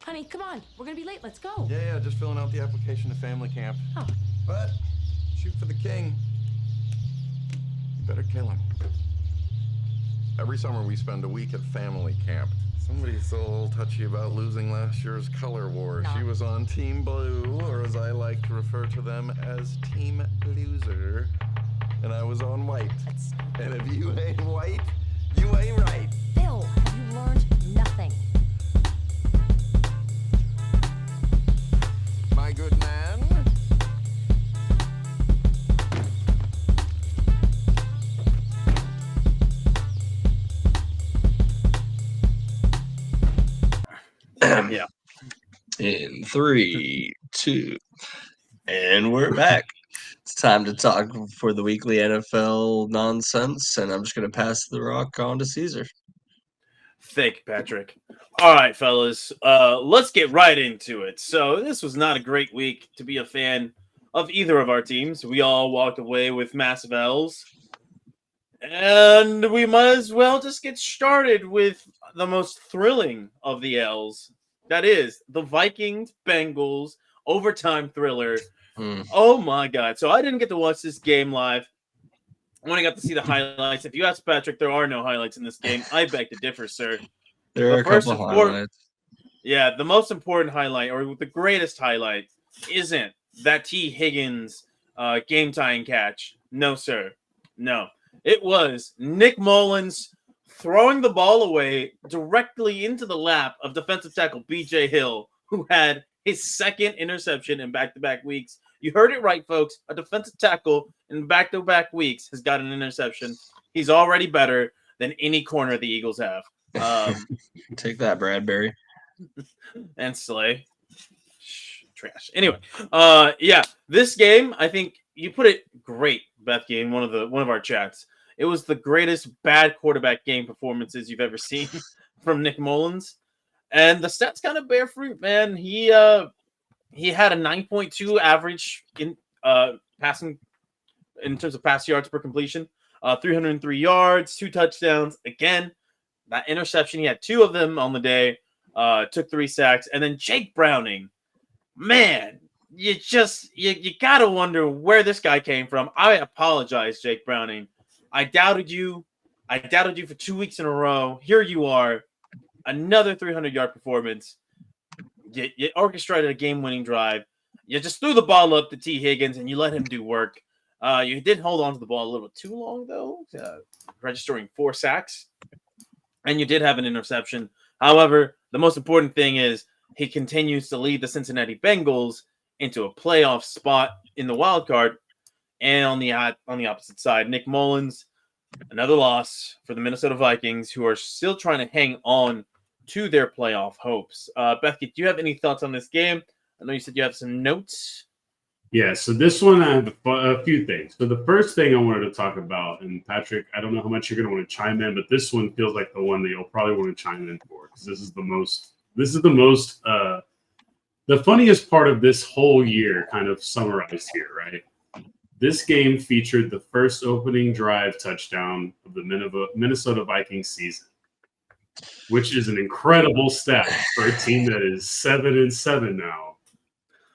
Honey, come on. We're gonna be late. Let's go. Yeah, just filling out the application to family camp. Oh. But shoot for the king. You better kill him. Every summer we spend a week at family camp. Somebody's a little touchy about losing last year's color war. No. She was on Team Blue, or as I like to refer to them as Team Blueser. And I was on white. And if you ain't white, you ain't right. Phil, have you learned nothing? My good man. Yeah. In 3, 2, and we're back. It's time to talk for the weekly NFL nonsense, and I'm just going to pass the rock on to Caesar. Thank you, Patrick. All right, fellas, let's get right into it. So this was not a great week to be a fan of either of our teams. We all walked away with massive L's. And we might as well just get started with the most thrilling of the L's. That is the Vikings-Bengals overtime thriller. Oh my God. So I didn't get to watch this game live. I only got to see the highlights. If you ask Patrick, there are no highlights in this game. I beg to differ, sir. There are a couple of highlights. Yeah, the most important highlight, or the greatest highlight, isn't that T. Higgins game-tying catch. No, sir. No. It was Nick Mullins throwing the ball away directly into the lap of defensive tackle B.J. Hill, who had his second interception in back-to-back weeks. You heard it right, folks. A defensive tackle in back-to-back weeks has got an interception. He's already better than any corner the Eagles have. Take that, Bradbury. And Slay. Trash. Anyway, yeah, this game, I think you put it great, Bethke, in one of our chats. It was the greatest bad quarterback game performances you've ever seen from Nick Mullins. And the stats kind of bear fruit, man. He had a 9.2 average in passing in terms of pass yards per completion, 303 yards, 2 touchdowns. Again, that interception, he had 2 of them on the day, took 3 sacks. And then Jake Browning, man, you got to wonder where this guy came from. I apologize, Jake Browning. I doubted you. I doubted you for 2 weeks in a row. Here you are. Another 300-yard performance. You orchestrated a game-winning drive. You just threw the ball up to T. Higgins, and you let him do work. You did hold on to the ball a little too long, though, registering 4 sacks. And you did have an interception. However, the most important thing is he continues to lead the Cincinnati Bengals into a playoff spot in the wild card. And on the opposite side, Nick Mullins, another loss for the Minnesota Vikings, who are still trying to hang on to their playoff hopes. Bethke, do you have any thoughts on this game? I know you said you have some notes. Yeah, so this one I have a few things. So the first thing I wanted to talk about, and Patrick, I don't know how much you're going to want to chime in, but this one feels like the one that you'll probably want to chime in for, because this is the most, the funniest part of this whole year kind of summarized here, right? This game featured the first opening drive touchdown of the Minnesota Vikings season, which is an incredible stat for a team that is 7-7 now,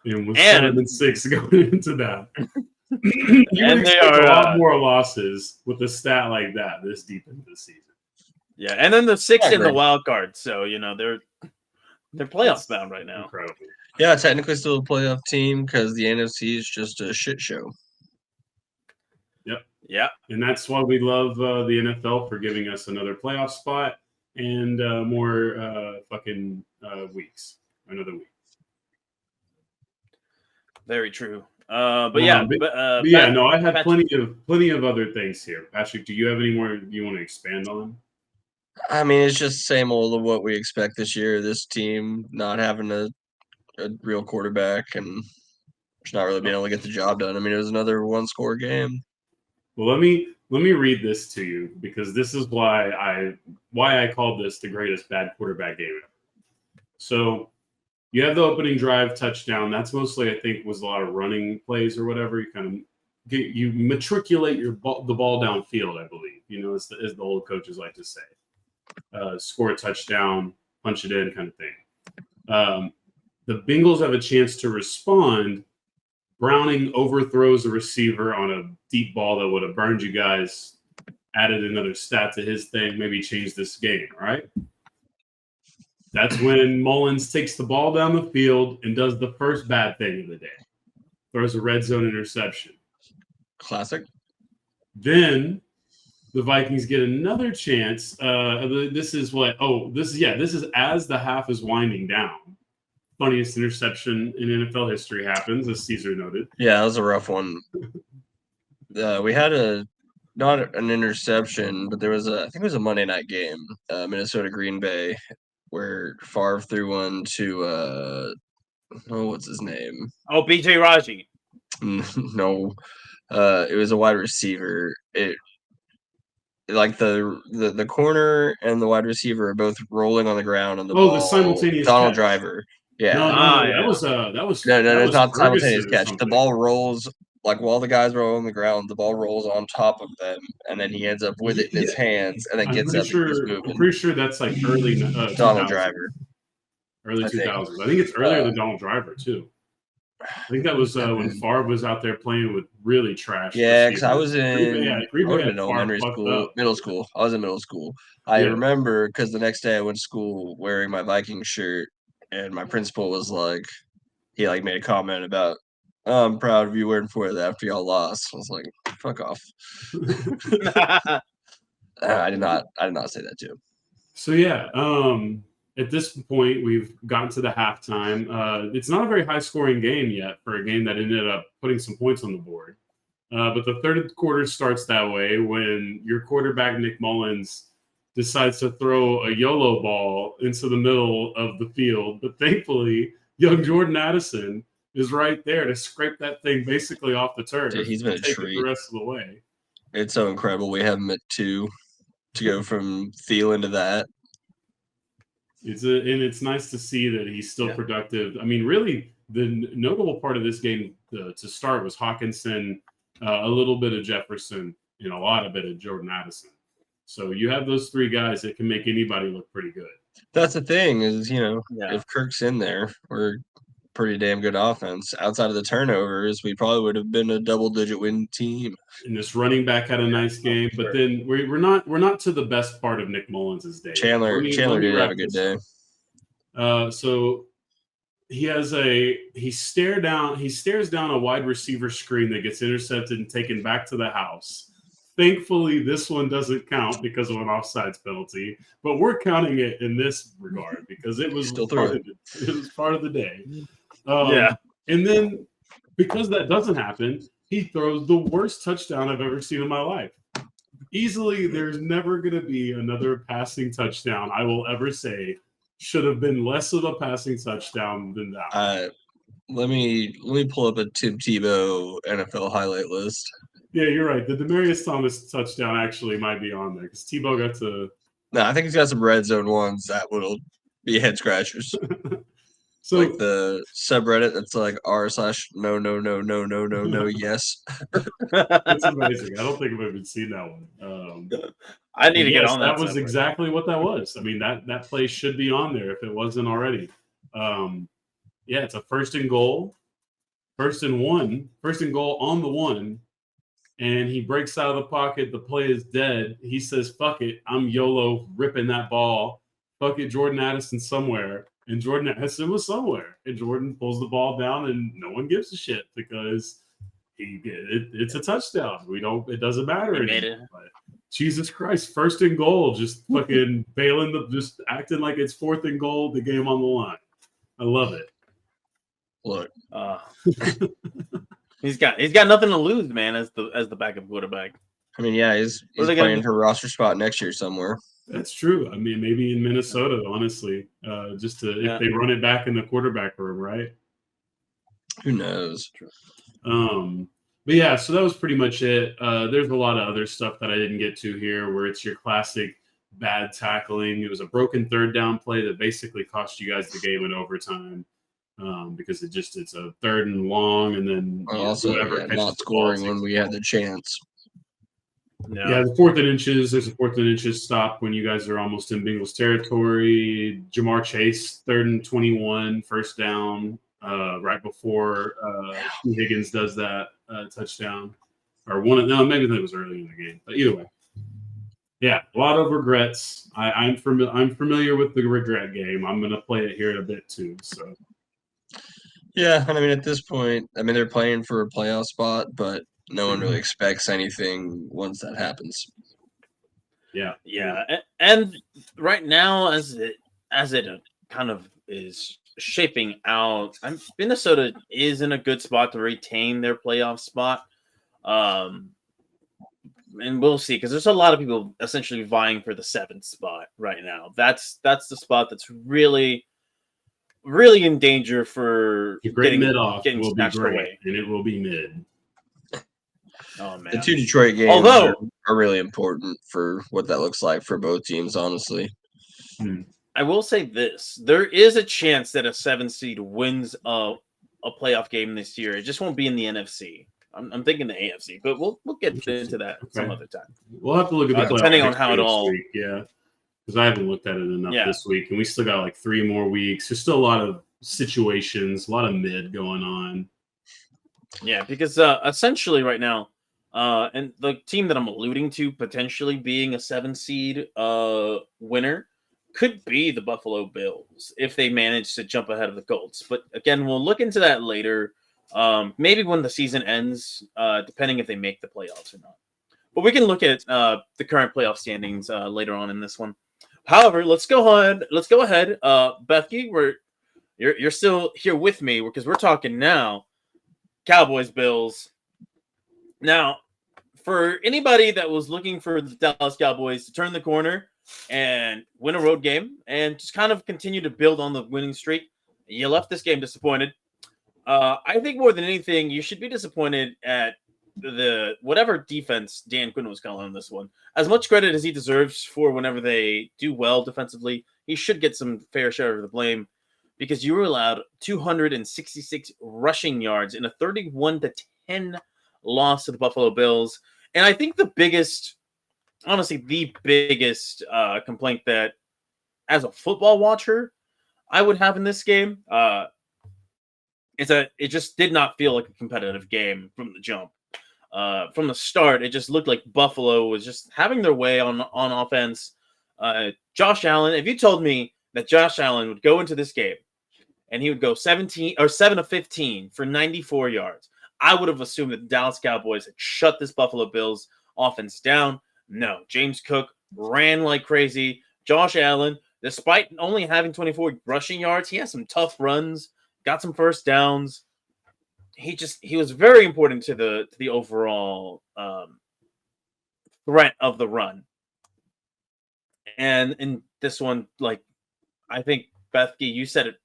and was 7-6 going into that. And they are a lot more losses with a stat like that this deep into the season. Yeah, and then the 6th in the wild card, so they're playoff bound right now. Incredible. Yeah, technically still a playoff team because the NFC is just a shit show. Yep. Yeah. And that's why we love the NFL for giving us another playoff spot and more weeks. Another week. Very true. I have plenty of other things here. Patrick, do you have any more you want to expand on? I mean, it's just the same old of what we expect this year. This team not having a real quarterback and just not really being able to get the job done. I mean, it was another 1-score game. Well, let me read this to you, because this is why I called this the greatest bad quarterback game ever. So you have the opening drive touchdown. That's mostly, I think, was a lot of running plays or whatever. You kind of you matriculate the ball downfield, I believe. As the old coaches like to say. Score a touchdown, punch it in, kind of thing. The Bengals have a chance to respond. Browning overthrows a receiver on a deep ball that would have burned you guys, added another stat to his thing, maybe changed this game, right? That's when Mullins takes the ball down the field and does the first bad thing of the day. Throws a red zone interception. Classic. Then the Vikings get another chance. This is as the half is winding down. Funniest interception in NFL history happens, as Caesar noted. Yeah, that was a rough one. We had not an interception, but there was I think it was a Monday night game, Minnesota Green Bay, where Favre threw one to what's his name? Oh, BJ Raji. No, it was a wide receiver. Like the corner and the wide receiver are both rolling on the ground on the ball. The simultaneous Donald catch. Driver. Yeah. No, yeah. that was it's not simultaneous Ferguson or catch. The something. ball rolls while the guys are on the ground, the ball rolls on top of them, and then he ends up with it in his hands, and then gets up and keeps moving. I'm pretty sure that's like early Donald Driver. Early 2000s. I think it's earlier than Donald Driver too. I think that was when Favre was out there playing with really trash. Yeah, because I was in middle school. I was in middle school. I remember because the next day I went to school wearing my Viking shirt, and my principal was like, he made a comment about, I'm proud of you wearing for that after y'all lost. I was like, fuck off. I did not say that to him. So yeah, at this point we've gotten to the halftime. It's not a very high scoring game yet for a game that ended up putting some points on the board. But the third quarter starts that way when your quarterback Nick Mullins decides to throw a YOLO ball into the middle of the field. But thankfully, young Jordan Addison is right there to scrape that thing basically off the turf. Dude, he's been a treat the rest of the way. It's so incredible. We have him at 2 to go from Thielen to that. It's nice to see that he's still productive. I mean, really, the notable part of this game to start was Hawkinson, a little bit of Jefferson, and a lot of bit of Jordan Addison. So you have those three guys that can make anybody look pretty good. That's the thing is, if Kirk's in there, we're pretty damn good offense. Outside of the turnovers, we probably would have been a double-digit win team. And this running back had a nice game, but then we're not to the best part of Nick Mullins' day. Chandler did have a good day. So he stares down a wide receiver screen that gets intercepted and taken back to the house. Thankfully, this one doesn't count because of an offsides penalty, but we're counting it in this regard because it was part of the day. And then because that doesn't happen, he throws the worst touchdown I've ever seen in my life. Easily, there's never going to be another passing touchdown I will ever say should have been less of a passing touchdown than that. Let me pull up a Tim Tebow NFL highlight list. Yeah, you're right. The Demaryius Thomas touchdown actually might be on there because Tebow got to. No, I think he's got some red zone ones that will be head scratchers. So like the subreddit that's like r/no yes. It's amazing. I don't think I've even seen that one. I need to get on that. That was exactly what that was. I mean, that play should be on there if it wasn't already. It's a first and goal on the 1. And he breaks out of the pocket. The play is dead. He says, fuck it. I'm YOLO ripping that ball. Fuck it, Jordan Addison somewhere. And Jordan Addison was somewhere. And Jordan pulls the ball down and no one gives a shit because it's a touchdown. It doesn't matter anymore. Jesus Christ, first and goal, just fucking just acting like it's 4th and goal, the game on the line. I love it. Look. He's got nothing to lose, man, as the backup quarterback. I mean, yeah, he's playing for a roster spot next year somewhere. That's true. I mean, maybe in Minnesota, honestly, if they run it back in the quarterback room, right? Who knows? But yeah, so that was pretty much it. There's a lot of other stuff that I didn't get to here where it's your classic bad tackling. It was a broken third down play that basically cost you guys the game in overtime. Because it's a 3rd and long, and then not scoring when we had the chance. No. Yeah, the 4th and inches. There's a 4th and inches stop when you guys are almost in Bengals territory. Jamar Chase, 3rd and 21, first down, right before T. Higgins does that touchdown. Or no, maybe that was early in the game. But either way. Yeah, a lot of regrets. I'm familiar with the regret game. I'm going to play it here in a bit too. So Yeah, and I mean, at this point, I mean, they're playing for a playoff spot, but no one really expects anything once that happens. yeah. And right now, as it kind of is shaping out, Minnesota is in a good spot to retain their playoff spot. And we'll see, because there's a lot of people essentially vying for the 7th spot right now. That's the spot that's really in danger for The great mid-off getting will be snatched great, away. and it will be mid. Oh man, The 2 Detroit games Although- are really important for what that looks like for both teams, honestly. I will say this: there is a chance that a 7 seed wins a playoff game this year. It just won't be in the NFC. I'm thinking the AFC, but we'll get into that some other time. We'll have to look at the playoff depending on how it this all. week, yeah, because I haven't looked at it enough this week, and we still got like 3 more weeks. There's still a lot of situations, a lot of mid going on. Yeah, because essentially right now, and the team that I'm alluding to potentially being a 7 seed winner could be the Buffalo Bills if they manage to jump ahead of the Colts. But again, we'll look into that later. Maybe when the season ends, depending if they make the playoffs or not. But we can look at the current playoff standings later on in this one. However, let's go ahead. Bethke, you're still here with me because we're talking now Cowboys Bills. Now, for anybody that was looking for the Dallas Cowboys to turn the corner and win a road game and just kind of continue to build on the winning streak, you left this game disappointed. I think more than anything, you should be disappointed at the whatever defense Dan Quinn was calling on this one. As much credit as he deserves for whenever they do well defensively, he should get some fair share of the blame because you were allowed 266 rushing yards in a 31-10 loss to the Buffalo Bills. And I think the biggest complaint that as a football watcher I would have in this game is that it just did not feel like a competitive game from the jump. From the start, it just looked like Buffalo was just having their way on offense. Josh Allen, if you told me that Josh Allen would go into this game and he would go 7 of 15 for 94 yards, I would have assumed that the Dallas Cowboys had shut this Buffalo Bills offense down. No, James Cook ran like crazy. Josh Allen, despite only having 24 rushing yards, he has some tough runs, got some first downs. He was very important to the overall threat of the run. And in this one, like I think Bethke, you said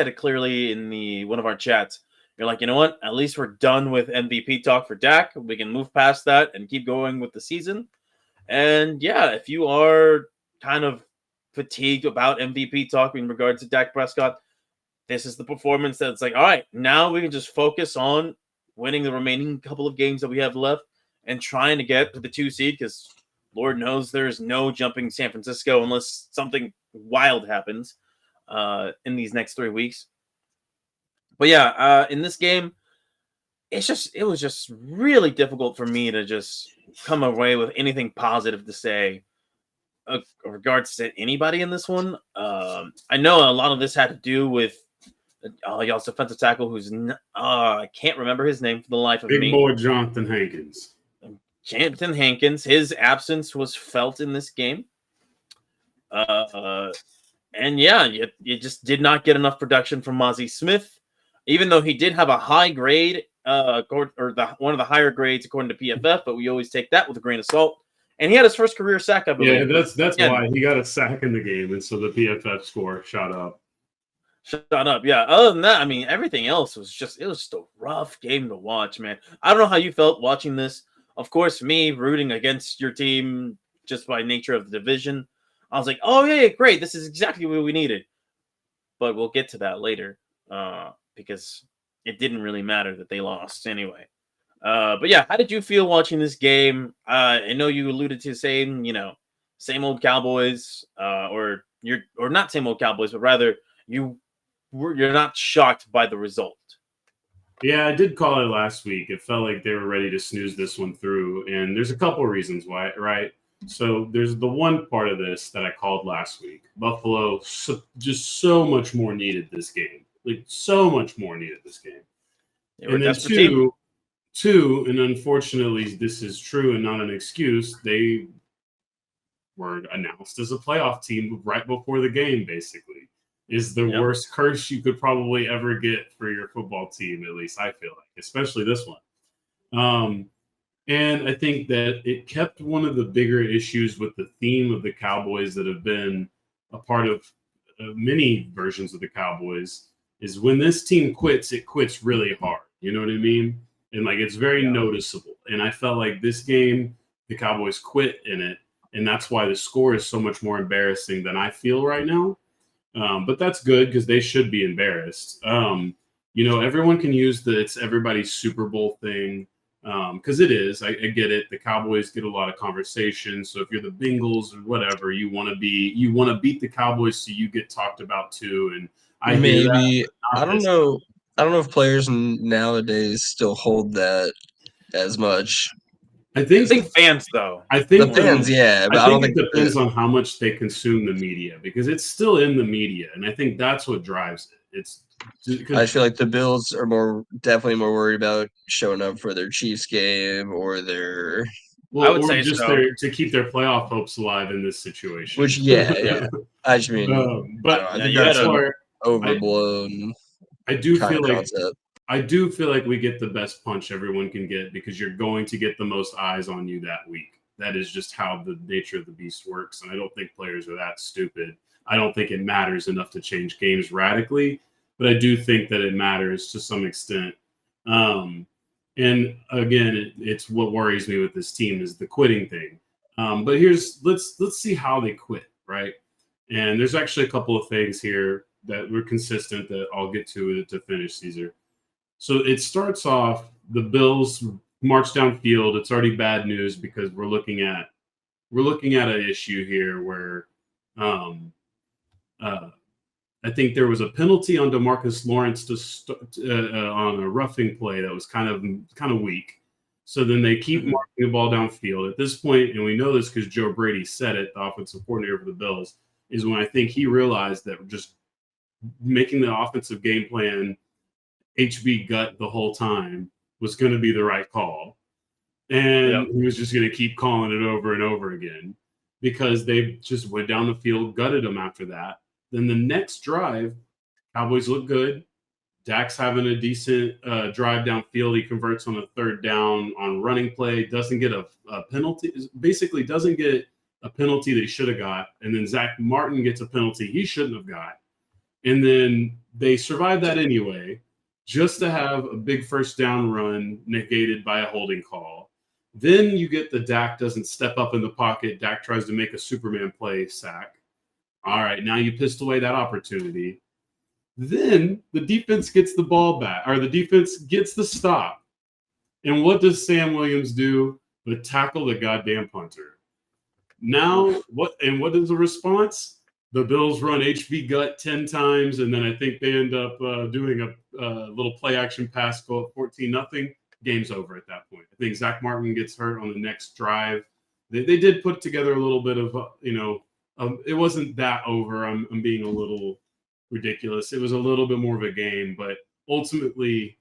it clearly in one of our chats. You're like, you know what? At least we're done with MVP talk for Dak. We can move past that and keep going with the season. And yeah, if you are kind of fatigued about MVP talk in regards to Dak Prescott, this is the performance that's like, all right, now we can just focus on winning the remaining couple of games that we have left and trying to get to the 2 seed because Lord knows there's no jumping San Francisco unless something wild happens in these next 3 weeks. But yeah, in this game, it was just really difficult for me to just come away with anything positive to say in regards to anybody in this one. I know a lot of this had to do with y'all's defensive tackle, who's I can't remember his name for the life of me. Big boy Jonathan Hankins. Jonathan Hankins. His absence was felt in this game. And yeah, you just did not get enough production from Mozzie Smith, even though he did have a high grade, one of the higher grades according to PFF, but we always take that with a grain of salt. And he had his first career sack, I believe. Yeah, that's why he got a sack in the game, and so the PFF score shot up. Yeah. Other than that, I mean, everything else was just a rough game to watch, man. I don't know how you felt watching this. Of course, me rooting against your team just by nature of the division, I was like, oh yeah, great. This is exactly what we needed. But we'll get to that later because it didn't really matter that they lost anyway. But yeah, how did you feel watching this game? I know you alluded to saying, same old Cowboys, or not same old Cowboys, but rather you're not shocked by the result. Yeah, I did call it last week. It felt like they were ready to snooze this one through, and there's a couple reasons why, right? So there's the one part of this that I called last week. Buffalo just so much more needed this game, like so much more needed this game. They were a And then desperate team. two, and unfortunately, this is true and not an excuse. They were announced as a playoff team right before the game, basically. Is the Yep. worst curse you could probably ever get for your football team, at least I feel like, especially this one. And I think that it kept one of the bigger issues with the theme of the Cowboys that have been a part of many versions of the Cowboys is when this team quits, it quits really hard. You know what I mean? And like it's very noticeable. And I felt like this game, the Cowboys quit in it. And that's why the score is so much more embarrassing than I feel right now. But that's good because they should be embarrassed. Everyone can use the it's everybody's Super Bowl thing because it is. I get it. The Cowboys get a lot of conversation. So if you're the Bengals or whatever, you want to beat the Cowboys so you get talked about too. And I hear that, Maybe but I not don't this. know. I don't know if players nowadays still hold that as much. I I think think fans, though. I The think fans, yeah, but I I don't think it think depends on how much they consume the media because it's still in the media, and I think that's what drives it. It's I because feel like the Bills are definitely more worried about showing up for their Chiefs game or their, I would or say just so. to keep their playoff hopes alive in this situation. which yeah. I just mean, I don't But know. I Yeah, think you that's had an a overblown I do kind feel of like concept. we get the best punch everyone can get because you're going to get the most eyes on you that week. That is just how the nature of the beast works. And I don't think players are that stupid. I don't think it matters enough to change games radically, but I do think that it matters to some extent. Um, and again, it's what worries me with this team is the quitting thing. But let's see how they quit, right? And there's actually a couple of things here that were consistent that I'll get to finish, Caesar. So it starts off the Bills march downfield. It's already bad news because we're looking at an issue here where uh, I think there was a penalty on DeMarcus Lawrence on a roughing play that was kind of weak. So then they keep marching the ball downfield. At this point, and we know this because Joe Brady said it, the offensive coordinator for the Bills, is when I think he realized that just making the offensive game plan HB gut the whole time was going to be the right call. And he was just going to keep calling it over and over again because they just went down the field, gutted them after that. Then the next drive, Cowboys look good. Dak's having a decent drive downfield. He converts on a third down on running play, doesn't get a penalty, basically doesn't get a penalty that he should have got. And then Zach Martin gets a penalty he shouldn't have got. And then they survive that anyway, just to have a big first down run negated by a holding call. Then you get the Dak doesn't step up in the pocket. Dak tries to make a Superman play sack. All right, now you pissed away that opportunity. Then the defense gets the ball back, or the defense gets the stop. And what does Sam Williams do but tackle the goddamn punter? Now, what is the response? The Bills run HB gut 10 times, and then I think they end up doing a little play action pass, go up 14-0. Game's over at that point. I think Zach Martin gets hurt on the next drive. They did put together a little bit of, it wasn't that over. I'm being a little ridiculous. It was a little bit more of a game, but ultimately,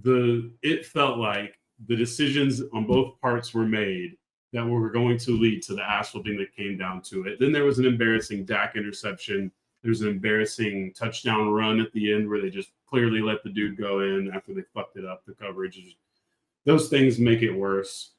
it felt like the decisions on both parts were made that were going to lead to the ass whooping that came down to it. Then there was an embarrassing Dak interception. There was an embarrassing touchdown run at the end where they just clearly let the dude go in after they fucked it up. The coverage, those things make it worse.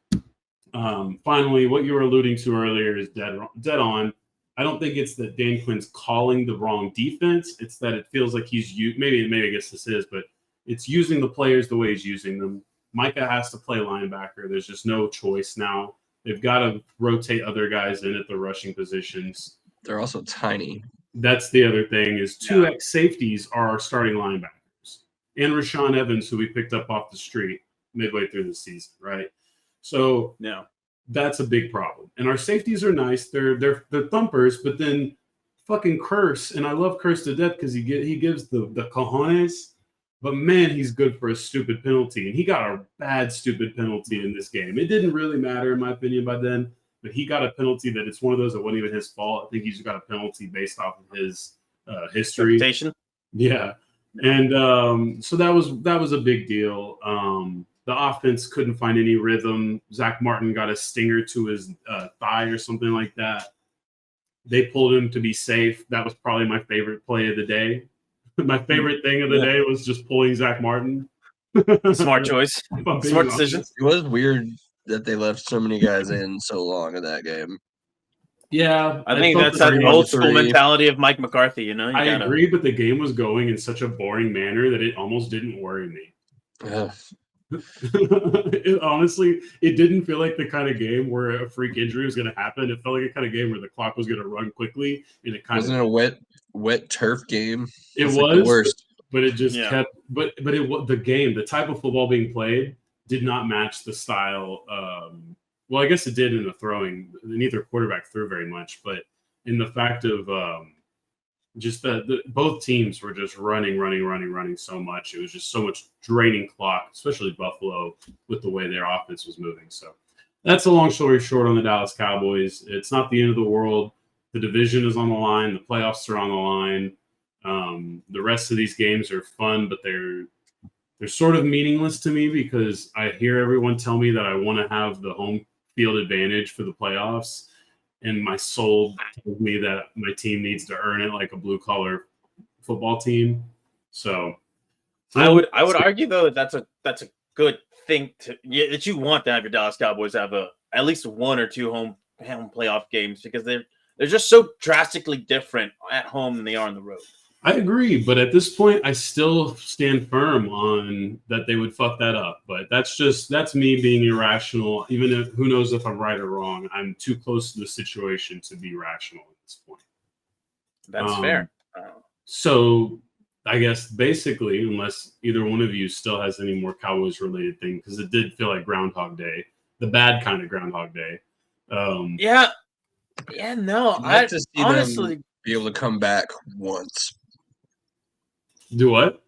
Finally, what you were alluding to earlier is dead on. I don't think it's that Dan Quinn's calling the wrong defense. It's that it feels like he's maybe I guess this is, but it's using the players the way he's using them. Micah has to play linebacker. There's just no choice now. They've got to rotate other guys in at the rushing positions. They're also tiny. That's the other thing is 2X safeties are starting linebackers. And Rashawn Evans, who we picked up off the street. midway through the season, right? So No. that's a big problem. And our safeties are nice; they're thumpers, but then fucking Curse, and I love Curse to death because he gives the cojones. But man, he's good for a stupid penalty, and he got a bad stupid penalty in this game. It didn't really matter in my opinion by then, but he got a penalty that it's one of those that wasn't even his fault. I think he just got a penalty based off of his history. Reputation. Yeah, and so that was a big deal. The offense couldn't find any rhythm. Zach Martin got a stinger to his thigh or something like that. They pulled him to be safe. That was probably my favorite play of the day. My favorite thing of the day was just pulling Zach Martin. Smart choice. Smart decision. It was weird that they left so many guys in so long in that game. Yeah, I think that's that old school mentality of Mike McCarthy. You know, I agree, but the game was going in such a boring manner that it almost didn't worry me. Honestly, it didn't feel like the kind of game where a freak injury was going to happen. It felt like a kind of game where the clock was going to run quickly, and it kind wasn't of a wet turf game. It was like the worst, but it just kept. But it was the type of football being played did not match the style. Well, I guess it did in the throwing. Neither quarterback threw very much, but in the fact of just both teams were just running so much. It was just so much draining clock, especially Buffalo with the way their offense was moving. So that's a long story short on the Dallas Cowboys. It's not the end of the world. The division is on the line. The playoffs are on the line. The rest of these games are fun, but they're sort of meaningless to me because I hear everyone tell me that I want to have the home field advantage for the playoffs. And my soul tells me that my team needs to earn it like a blue-collar football team. So I would argue though that that's a good thing that you want to have your Dallas Cowboys have at least one or two home playoff games because they're just so drastically different at home than they are on the road. I agree, but at this point, I still stand firm on that they would fuck that up. But that's me being irrational. Even if who knows if I'm right or wrong, I'm too close to the situation to be rational at this point. That's fair. So I guess basically, unless either one of you still has any more Cowboys related thing, because it did feel like Groundhog Day, the bad kind of Groundhog Day. No. I'd like to see honestly them be able to come back once. Do what?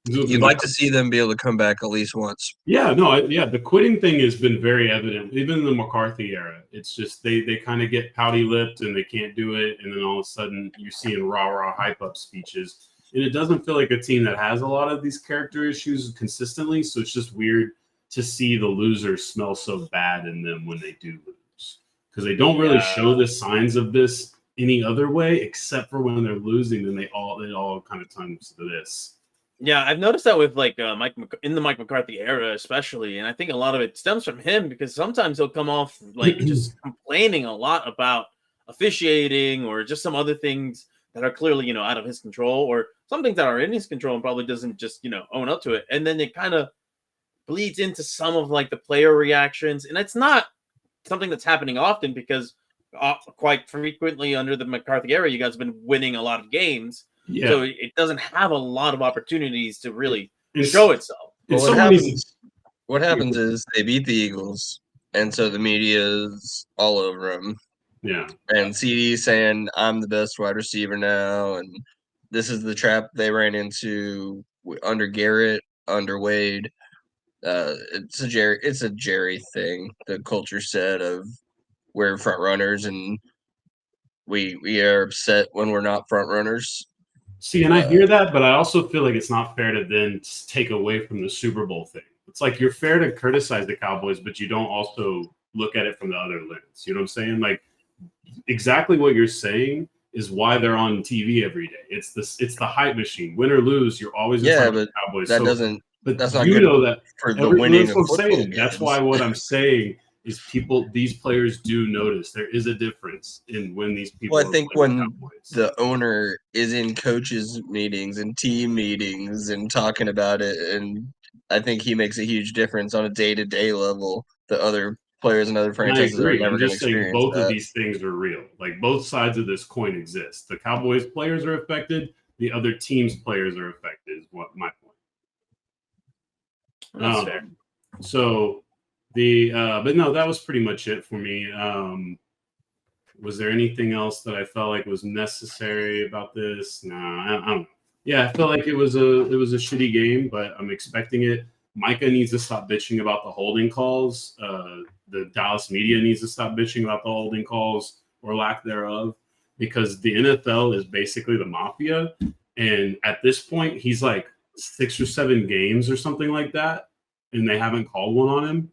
You'd like to see them be able to come back at least once. Yeah, no, the quitting thing has been very evident, even in the McCarthy era. It's just they kind of get pouty-lipped and they can't do it, and then all of a sudden you're seeing rah-rah hype-up speeches. And it doesn't feel like a team that has a lot of these character issues consistently, so it's just weird to see the losers smell so bad in them when they do lose. Because they don't really show the signs of this any other way, except for when they're losing, then it all kind of turns to this. Yeah, I've noticed that with like in the Mike McCarthy era, especially, and I think a lot of it stems from him because sometimes he'll come off like just complaining a lot about officiating or just some other things that are clearly out of his control, or some things that are in his control and probably doesn't just own up to it, and then it kind of bleeds into some of like the player reactions, and it's not something that's happening often because quite frequently under the McCarthy era, you guys have been winning a lot of games. Yeah. So it doesn't have a lot of opportunities to really show itself. Well, what happens is they beat the Eagles, and so the media is all over them. Yeah. And CD saying, I'm the best wide receiver now, and this is the trap they ran into under Garrett, under Wade. It's a Jerry thing. The culture set of we're front runners, and we are upset when we're not front runners. See, and I hear that, but I also feel like it's not fair to then take away from the Super Bowl thing. It's like you're fair to criticize the Cowboys, but you don't also look at it from the other lens. You know what I'm saying? Like exactly what you're saying is why they're on TV every day. It's the hype machine. Win or lose, you're always in front of the Cowboys. That doesn't. But that's not you good know that for the winning of football games. That's why what I'm saying is these players do notice there is a difference in when these people. Well, I think when the owner is in coaches meetings and team meetings and talking about it, and I think he makes a huge difference on a day-to-day level. The other players and other franchises are never going to experience both that. Of these things are real. Like both sides of this coin exist. The Cowboys players are affected. The other team's players are affected. Is what my point. That's fair. So but no, that was pretty much it for me. Was there anything else that I felt like was necessary about this? Nah, I don't know. Yeah, I felt like it was a shitty game, but I'm expecting it. Micah needs to stop bitching about the holding calls. The Dallas media needs to stop bitching about the holding calls or lack thereof, because the NFL is basically the mafia. And at this point, he's like 6 or 7 games or something like that, and they haven't called one on him.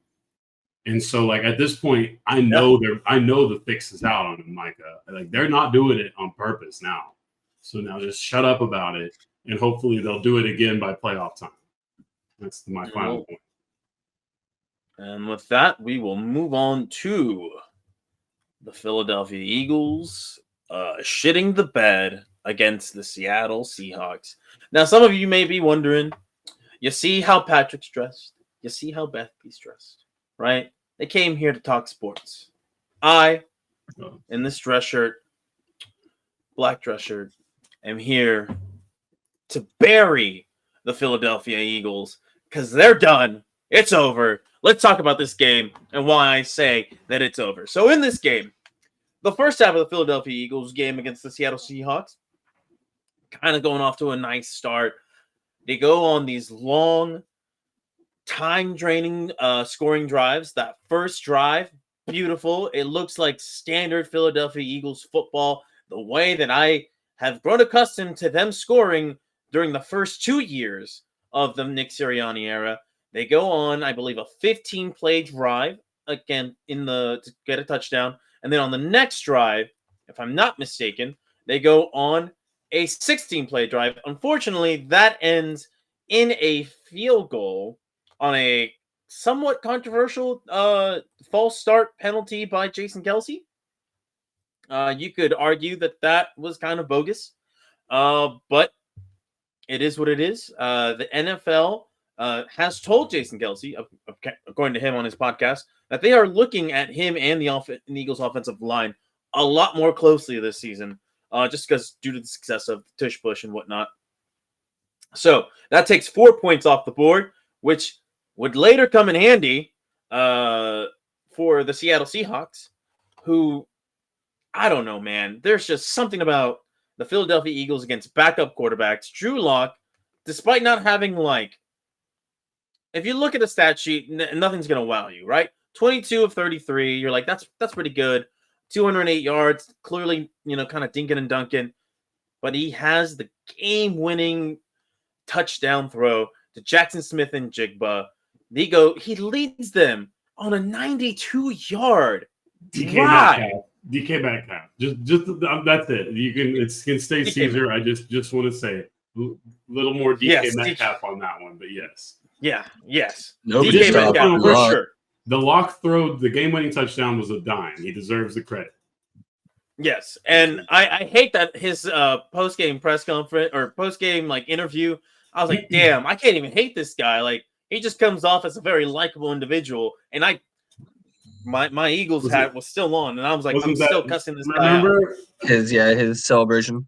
And so, like, at this point, I know the fix is out on him, Micah. Like, they're not doing it on purpose now. So now just shut up about it, and hopefully they'll do it again by playoff time. That's my final point. And with that, we will move on to the Philadelphia Eagles shitting the bed against the Seattle Seahawks. Now, some of you may be wondering, you see how Patrick's dressed? You see how Bethby's dressed, right? They came here to talk sports. I, in this dress shirt, black dress shirt, am here to bury the Philadelphia Eagles because they're done. It's over. Let's talk about this game and why I say that it's over. So in this game, the first half of the Philadelphia Eagles game against the Seattle Seahawks, kind of going off to a nice start. They go on these long, time-draining scoring drives. That first drive, beautiful. It looks like standard Philadelphia Eagles football, the way that I have grown accustomed to them scoring during the first 2 years of the Nick Sirianni era. They go on, I believe, a 15-play drive, again, to get a touchdown. And then on the next drive, if I'm not mistaken, they go on a 16-play drive. Unfortunately, that ends in a field goal on a somewhat controversial false start penalty by Jason Kelce. You could argue that was kind of bogus, but it is what it is. The NFL has told Jason Kelce, according to him on his podcast, that they are looking at him and the Eagles offensive line a lot more closely this season, just because due to the success of tush push and whatnot. So that takes 4 points off the board, which would later come in handy for the Seattle Seahawks, who, I don't know, man. There's just something about the Philadelphia Eagles against backup quarterbacks. Drew Lock, despite not having, like, if you look at the stat sheet, nothing's going to wow you, right? 22 of 33. You're like, that's pretty good. 208 yards, clearly, kind of dinking and dunking. But he has the game-winning touchdown throw to Jackson Smith and Jigba. He leads them on a 92-yard drive. DK Metcalf. Just that's it. It can stay Caesar. I just want to say a little more DK Metcalf on that one, but yes. Yeah, yes. Nobody's DK Metcalf for sure. The Lock throw, the game-winning touchdown was a dime. He deserves the credit. Yes, and I hate that his post-game press conference or post-game interview. I was like, damn, I can't even hate this guy. Like, he just comes off as a very likable individual, and my Eagles hat was still on, and I was like, I'm still cussing this guy out. His celebration.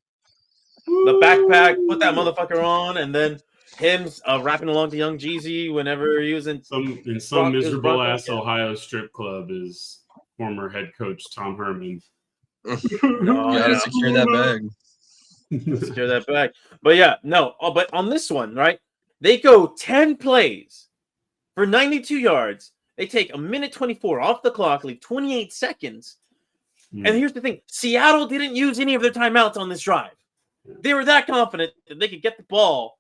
The backpack, put that motherfucker on, and then him rapping along to Young Jeezy whenever he was in some miserable ass Ohio strip club is former head coach Tom Herman. Gotta secure that bag. Secure that bag. But yeah, no. But on this one, right? They go 10 plays for 92 yards. They take a minute 24 off the clock, leave 28 seconds. And here's the thing: Seattle didn't use any of their timeouts on this drive. They were that confident that they could get the ball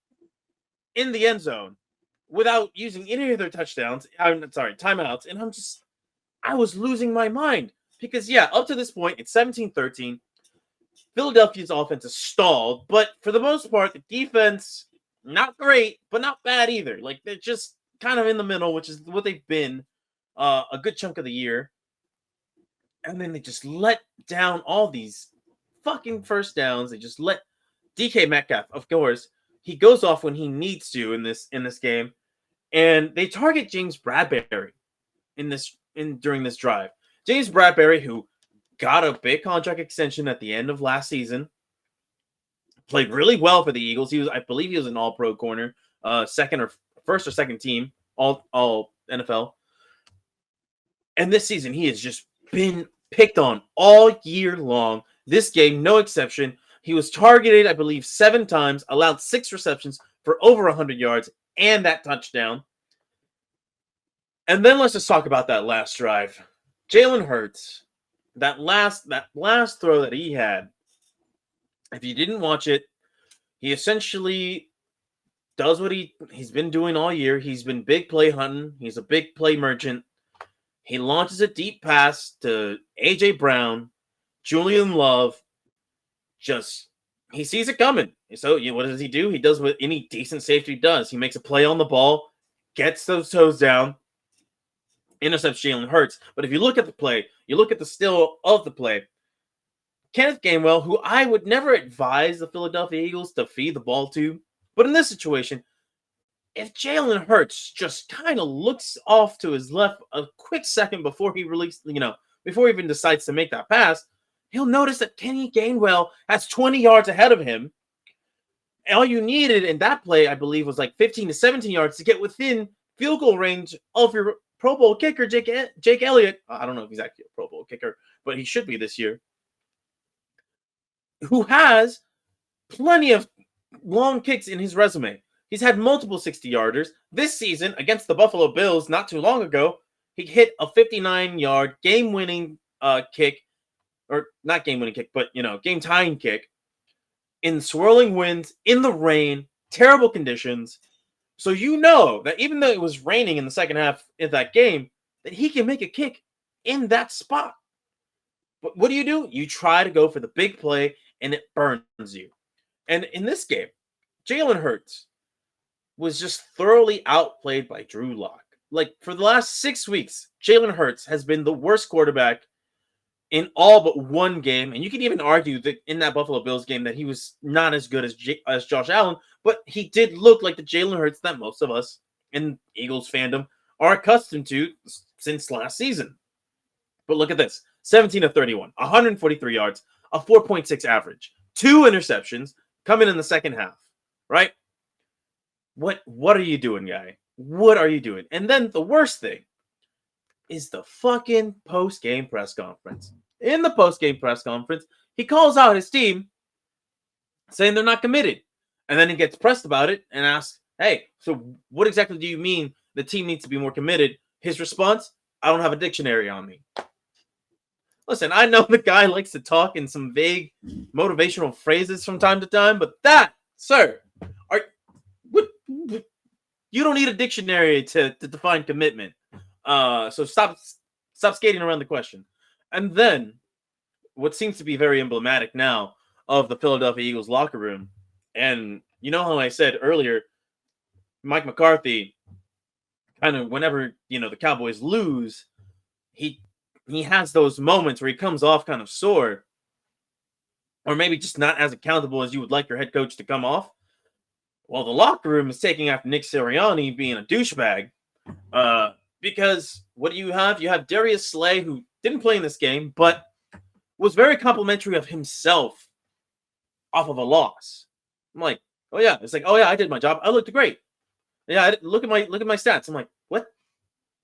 in the end zone without using any of their timeouts. And I was losing my mind because, up to this point, it's 17-13. Philadelphia's offense is stalled, but for the most part, the defense, not great, but not bad either. Like, they're just kind of in the middle, which is what they've been a good chunk of the year. And then they just let down all these fucking first downs. They just let DK Metcalf, of course, he goes off when he needs to in this game, and they target James Bradberry during this drive. James Bradberry, who got a big contract extension at the end of last season, played really well for the Eagles. I believe he was an All-Pro corner, first or second team, all NFL. And this season, he has just been picked on all year long. This game, no exception. He was targeted, I believe, 7 times, allowed 6 receptions for over 100 yards and that touchdown. And then let's just talk about that last drive. Jalen Hurts, that last throw that he had, if you didn't watch it, he essentially does what he's been doing all year. He's been big play hunting. He's a big play merchant. He launches a deep pass to A.J. Brown, Julian Love. He sees it coming. So what does he do? He does what any decent safety does. He makes a play on the ball, gets those toes down, intercepts Jalen Hurts. But if you look at the play, you look at the still of the play, Kenneth Gainwell, who I would never advise the Philadelphia Eagles to feed the ball to, but in this situation, if Jalen Hurts just kind of looks off to his left a quick second before he before he even decides to make that pass, he'll notice that Kenny Gainwell has 20 yards ahead of him. And all you needed in that play, I believe, was like 15 to 17 yards to get within field goal range of your Pro Bowl kicker, Jake Elliott. I don't know if he's actually a Pro Bowl kicker, but he should be this year. Who has plenty of long kicks in his resume. He's had multiple 60-yarders. This season, against the Buffalo Bills not too long ago, he hit a 59-yard game-winning kick, or not game-winning kick, but, game-tying kick in swirling winds, in the rain, terrible conditions. So you know that even though it was raining in the second half of that game, that he can make a kick in that spot. But what do? You try to go for the big play, and it burns you. And in this game, Jalen Hurts was just thoroughly outplayed by Drew Lock. Like, for the last 6 weeks, Jalen Hurts has been the worst quarterback in all but one game. And you could even argue that in that Buffalo Bills game that he was not as good as Josh Allen, but he did look like the Jalen Hurts that most of us in Eagles fandom are accustomed to since last season. But look at this. 17 of 31, 143 yards, a 4.6 average, 2 interceptions coming in the second half, right? What are you doing, guy? What are you doing? And then the worst thing is the fucking post-game press conference. In the post-game press conference, he calls out his team saying they're not committed. And then he gets pressed about it and asks, hey, so what exactly do you mean the team needs to be more committed? His response, I don't have a dictionary on me. Listen, I know the guy likes to talk in some vague motivational phrases from time to time, but that, sir, you don't need a dictionary to define commitment. So stop skating around the question. And then, what seems to be very emblematic now of the Philadelphia Eagles locker room, and you know how I said earlier, Mike McCarthy, kind of whenever the Cowboys lose, he has those moments where he comes off kind of sore, or maybe just not as accountable as you would like your head coach to come off. Well, the locker room is taking after Nick Sirianni being a douchebag, because what do you have? You have Darius Slay, who didn't play in this game, but was very complimentary of himself off of a loss. I'm like, oh yeah, it's like, oh yeah, I did my job. I looked great. Yeah, look at my stats. I'm like, what?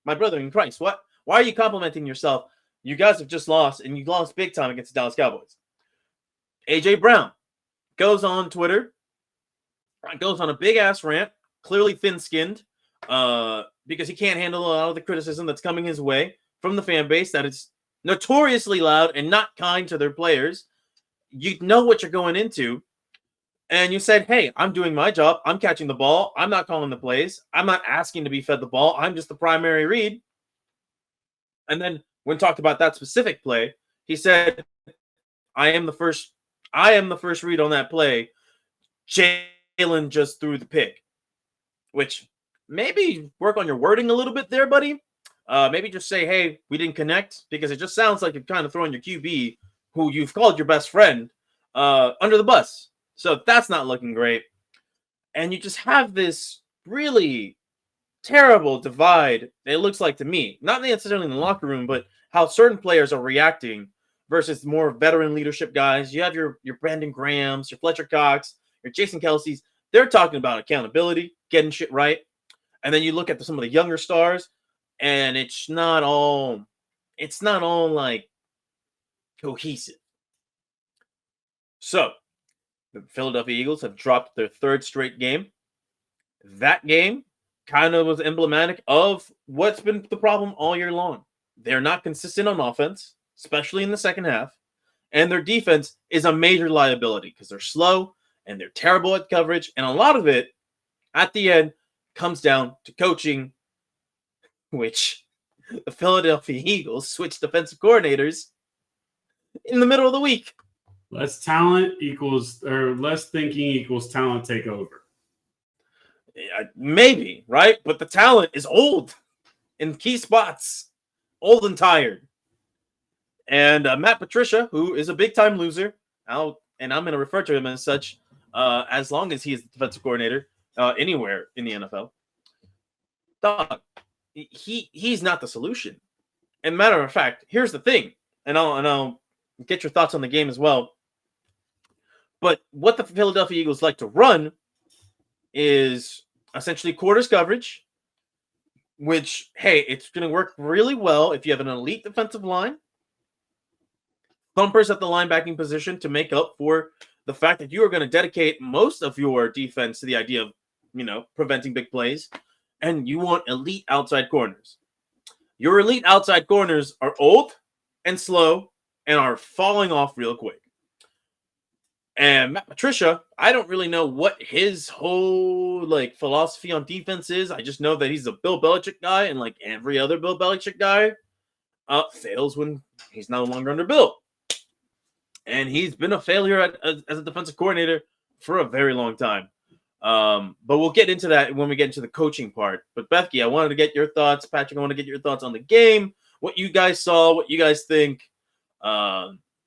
My brother in Christ, what? Why are you complimenting yourself? You guys have just lost, and you lost big time against the Dallas Cowboys. A.J. Brown goes on Twitter, goes on a big-ass rant, clearly thin-skinned, because he can't handle a lot of the criticism that's coming his way from the fan base that is notoriously loud and not kind to their players. You know what you're going into, and you said, hey, I'm doing my job. I'm catching the ball. I'm not calling the plays. I'm not asking to be fed the ball. I'm just the primary read. And then when talked about that specific play, he said, I am the first read on that play. Jalen just threw the pick, which maybe work on your wording a little bit there, buddy. Maybe just say, hey, we didn't connect, because it just sounds like you're kind of throwing your QB, who you've called your best friend, under the bus. So that's not looking great. And you just have this really terrible divide, it looks like to me, not necessarily in the locker room, but how certain players are reacting versus more veteran leadership guys. You have your Brandon Grahams, your Fletcher Cox, your Jason Kelsey's. They're talking about accountability, getting shit right. And then you look at some of the younger stars, and it's not all like cohesive. So the Philadelphia Eagles have dropped their third straight game. That game kind of was emblematic of what's been the problem all year long. They're not consistent on offense, especially in the second half, and their defense is a major liability because they're slow and they're terrible at coverage, and a lot of it at the end comes down to coaching, which the Philadelphia Eagles switched defensive coordinators in the middle of the week. Less talent equals, or less thinking equals talent take over. Maybe, right? But the talent is old in key spots, old and tired. And Matt Patricia, who is a big-time loser, and I'm going to refer to him as such as long as he is the defensive coordinator anywhere in the NFL. Dog, he's not the solution. And matter of fact, here's the thing, and I'll get your thoughts on the game as well. But what the Philadelphia Eagles like to run is essentially quarters coverage, which, hey, it's going to work really well if you have an elite defensive line, thumpers at the linebacking position to make up for the fact that you are going to dedicate most of your defense to the idea of, preventing big plays, and you want elite outside corners. Your elite outside corners are old and slow and are falling off real quick. And Matt Patricia, I don't really know what his whole philosophy on defense is. I just know that he's a Bill Belichick guy, and like every other Bill Belichick guy, fails when he's no longer under Bill. And he's been a failure as a defensive coordinator for a very long time. But we'll get into that when we get into the coaching part. But Bethke, I wanted to get your thoughts. Patrick, I want to get your thoughts on the game, what you guys saw, what you guys think,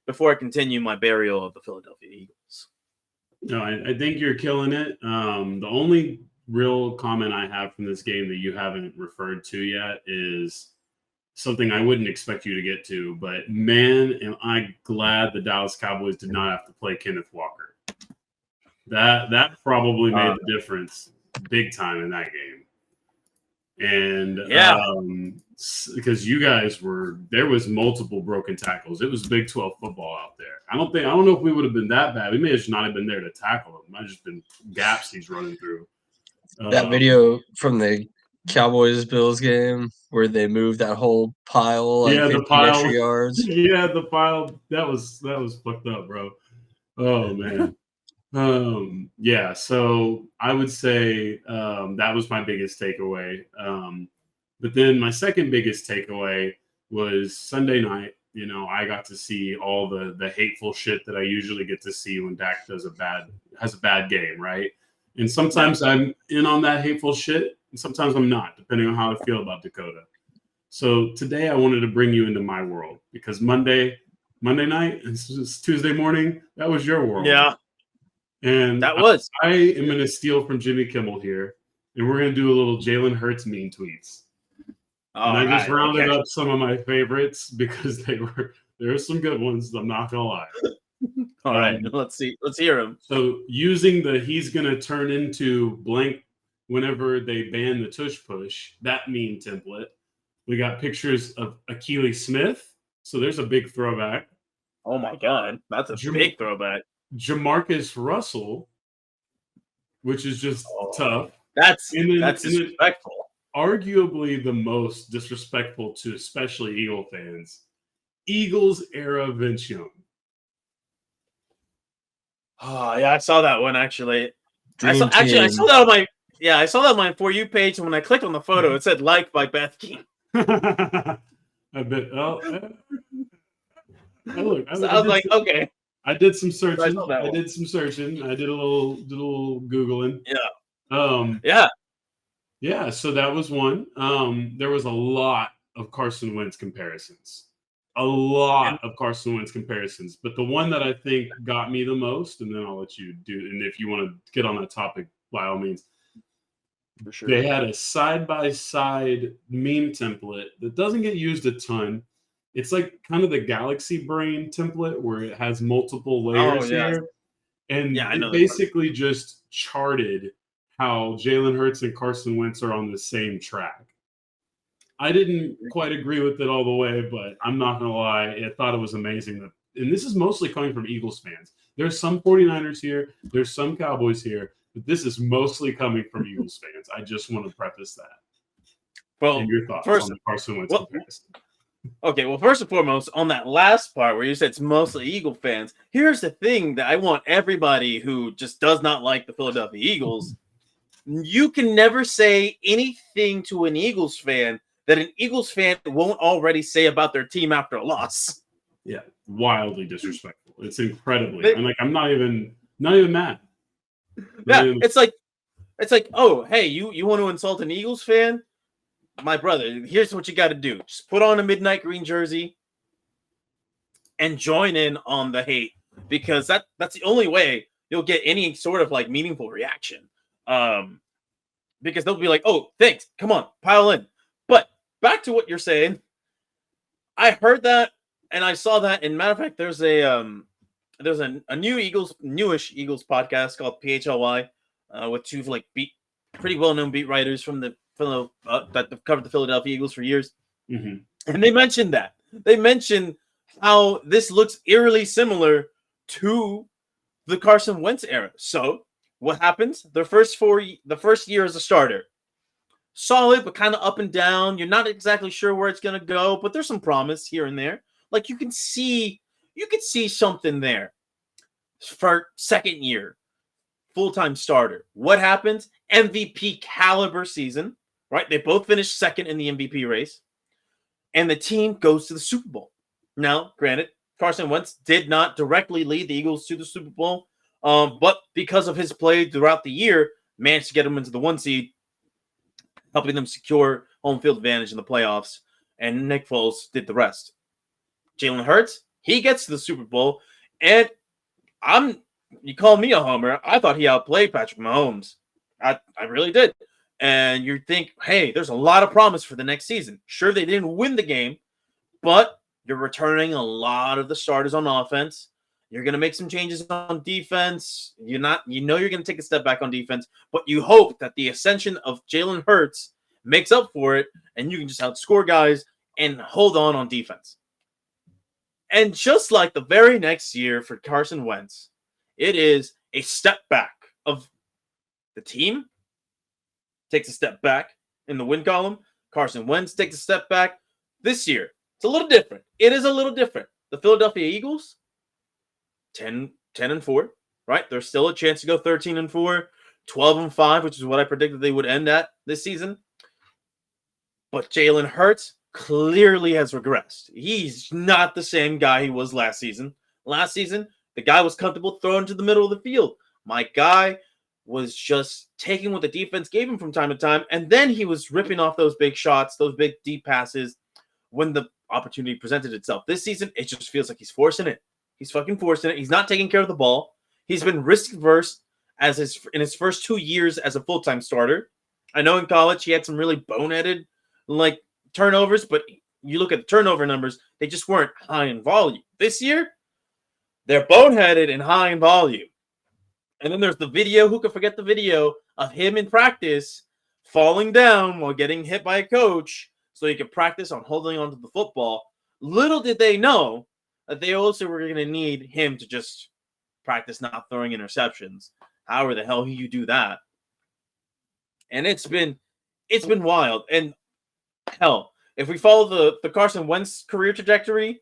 before I continue my burial of the Philadelphia Eagles. No, I think you're killing it. The only real comment I have from this game that you haven't referred to yet is something I wouldn't expect you to get to, but man, am I glad the Dallas Cowboys did not have to play Kenneth Walker. That probably made the difference big time in that game. And because you guys there was multiple broken tackles. It was Big 12 football out there. I don't know if we would have been that bad. We may have just not have been there to tackle him. It might have just been gaps he's running through. That video from the Cowboys-Bills game where they moved that whole pile, the pile, extra yards. Yeah, the pile. That was fucked up, bro. Oh man. So I would say that was my biggest takeaway. But then my second biggest takeaway was Sunday night. I got to see all the hateful shit that I usually get to see when Dak has a bad game, right? And sometimes I'm in on that hateful shit, and sometimes I'm not, depending on how I feel about Dakota. So today I wanted to bring you into my world because Monday night, it's Tuesday morning, that was your world. Yeah. And that was. I am going to steal from Jimmy Kimmel here, and we're going to do a little Jalen Hurts mean tweets. And I just rounded up some of my favorites because there were some good ones. I'm not going to lie. All right, let's hear them. So using the he's going to turn into blank whenever they ban the tush push, that meme template. We got pictures of Akili Smith. So there's a big throwback. Oh my God, that's a big throwback. Jamarcus Russell, which is just tough. That's disrespectful. Arguably the most disrespectful to especially Eagle fans. Eagles era Vince Young. Oh yeah, I saw that one actually. I saw that on my For You page, and when I clicked on the photo, it said "liked by Bethke." I bet. I was like, okay. I did some searching. I did a little Googling. Yeah. Yeah. So that was one. There was a lot of Carson Wentz comparisons. But the one that I think got me the most, and then I'll let you do, and if you want to get on that topic, by all means. For sure. They had a side-by-side meme template that doesn't get used a ton. It's like kind of the Galaxy Brain template where it has multiple layers here. And it basically just charted how Jalen Hurts and Carson Wentz are on the same track. I didn't quite agree with it all the way, but I'm not going to lie. I thought it was amazing. And this is mostly coming from Eagles fans. There's some 49ers here. There's some Cowboys here. But this is mostly coming from Eagles fans. I just want to preface that. Well, And your thoughts first, on the Carson Wentz well, comparison. okay, well, first and foremost, on that last part where you said it's mostly Eagle fans, here's the thing that I want everybody who just does not like the Philadelphia Eagles. You can never say anything to an Eagles fan that an Eagles fan won't already say about their team after a loss. Yeah, wildly disrespectful. It's incredibly. I'm not even mad. It's like, oh, hey, you want to insult an Eagles fan? My brother, here's what you got to do. Just put on a midnight green jersey and join in on the hate, because that's the only way you'll get any sort of like meaningful reaction. Because they'll be like, oh, thanks. Come on, pile in. But back to what you're saying. I heard that and I saw that. And matter of fact, there's a newish Eagles podcast called PHLY with two like pretty well-known beat writers from that have covered the Philadelphia Eagles for years. Mm-hmm. And they mentioned that. They mentioned how this looks eerily similar to the Carson Wentz era. So what happens? The first year as a starter, solid, but kind of up and down. You're not exactly sure where it's going to go, but there's some promise here and there. Like you could see something there. For second year, full-time starter. What happens? MVP caliber season, right? They both finished second in the MVP race, and the team goes to the Super Bowl. Now, granted, Carson Wentz did not directly lead the Eagles to the Super Bowl, but because of his play throughout the year, managed to get them into the 1 seed, helping them secure home field advantage in the playoffs, and Nick Foles did the rest. Jalen Hurts, he gets to the Super Bowl, and you call me a homer, I thought he outplayed Patrick Mahomes. I really did. And you think, hey, there's a lot of promise for the next season. Sure, they didn't win the game, but you're returning a lot of the starters on offense. You're going to make some changes on defense. You're going to take a step back on defense, but you hope that the ascension of Jalen Hurts makes up for it, and you can just outscore guys and hold on defense. And just like the very next year for Carson Wentz, it is a step back of the team takes a step back in the win column. Carson Wentz takes a step back. This year, it's a little different. It is a little different. The Philadelphia Eagles, 10-4, right? There's still a chance to go 13-4, 12-5, which is what I predicted they would end at this season. But Jalen Hurts clearly has regressed. He's not the same guy he was last season. Last season, the guy was comfortable throwing to the middle of the field. My guy was just taking what the defense gave him from time to time, and then he was ripping off those big shots, those big deep passes when the opportunity presented itself. This season, it just feels like he's forcing it. He's fucking forcing it. He's not taking care of the ball. He's been risk-averse in his first 2 years as a full-time starter. I know in college he had some really boneheaded like turnovers, but you look at the turnover numbers, they just weren't high in volume. This year, they're boneheaded and high in volume. And then there's the video. Who could forget the video of him in practice falling down while getting hit by a coach so he could practice on holding onto the football? Little did they know that they also were going to need him to just practice not throwing interceptions. However the hell you do that? And it's been wild. And hell, if we follow the Carson Wentz career trajectory,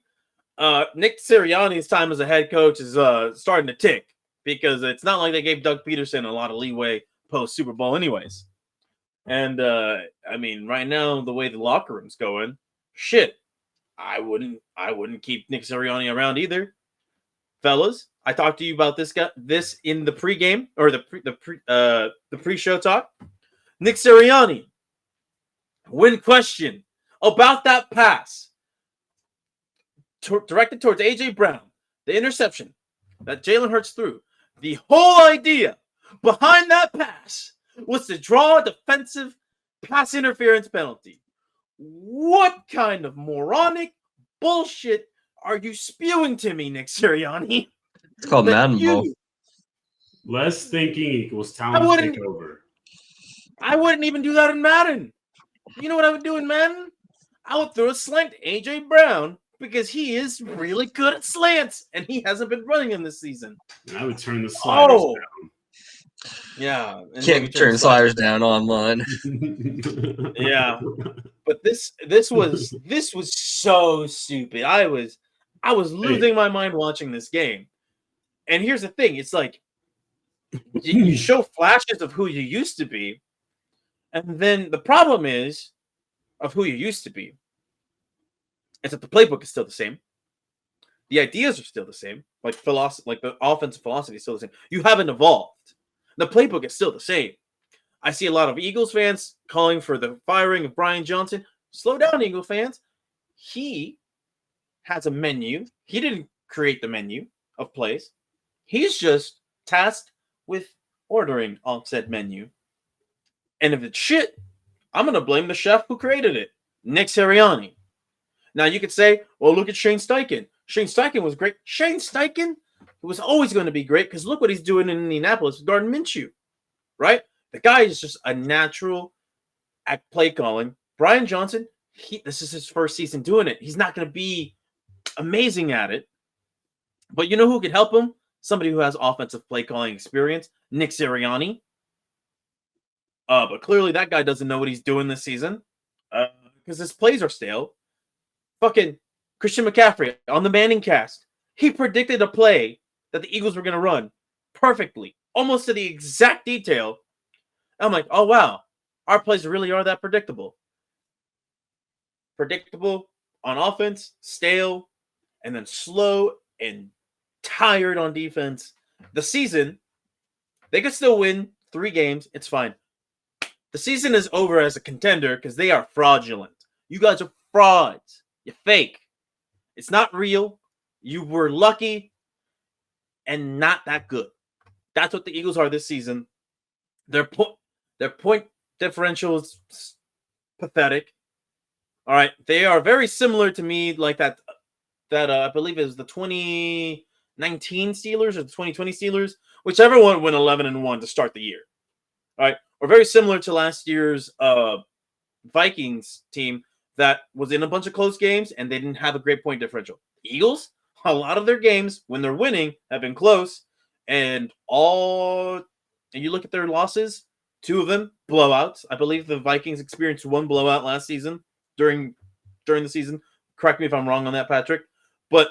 Nick Sirianni's time as a head coach is starting to tick, because it's not like they gave Doug Peterson a lot of leeway post Super Bowl anyways. And I mean, right now, the way the locker room's going, shit, I wouldn't keep Nick Sirianni around either. Fellas, I talked to you about this in the pregame or the pre-show talk. Nick Sirianni, when questioned about that pass directed towards A.J. Brown, the interception that Jalen Hurts threw, the whole idea behind that pass was to draw a defensive pass interference penalty. What kind of moronic bullshit are you spewing to me, Nick Sirianni? It's called Madden Ball. Less thinking equals talent takeover. I wouldn't even do that in Madden. You know what I would do in Madden? I would throw a slant to AJ Brown because he is really good at slants, and he hasn't been running in this season. And I would turn the sliders Yeah, and Can't maybe turn the sliders down online. down. Yeah, but this was so stupid. I was losing my mind watching this game. And here's the thing: it's like you show flashes of who you used to be, and then the problem is of who you used to be. It's that the playbook is still the same. The ideas are still the same. Like the offensive philosophy is still the same. You haven't evolved. The playbook is still the same. I see a lot of Eagles fans calling for the firing of Brian Johnson. Slow down, Eagles fans. He has a menu. He didn't create the menu of plays. He's just tasked with ordering on said menu. And if it's shit, I'm going to blame the chef who created it, Nick Sirianni. Now, you could say, well, look at Shane Steichen. Shane Steichen was great. Shane Steichen was always going to be great because look what he's doing in Indianapolis with Gardner Minshew, right? The guy is just a natural at play calling. Brian Johnson, this is his first season doing it. He's not going to be amazing at it. But you know who could help him? Somebody who has offensive play calling experience, Nick Sirianni. But clearly that guy doesn't know what he's doing this season because his plays are stale. Fucking Christian McCaffrey on the Manning cast. He predicted a play that the Eagles were going to run perfectly, almost to the exact detail. I'm like, oh, wow. Our plays really are that predictable. Predictable on offense, stale, and then slow and tired on defense. The season, they could still win 3 games. It's fine. The season is over as a contender because they are fraudulent. You guys are frauds. You're fake. It's not real. You were lucky and not that good. That's what the Eagles are this season. Their point differential is pathetic. All right, they are very similar to me, like that I believe is the 2019 Steelers or the 2020 Steelers, whichever one went 11-1 to start the year. All right, or very similar to last year's Vikings team that was in a bunch of close games and they didn't have a great point differential. Eagles, a lot of their games when they're winning have been close, and you look at their losses, 2 of them blowouts. I believe the Vikings experienced 1 blowout last season during the season. Correct me if I'm wrong on that, Patrick. But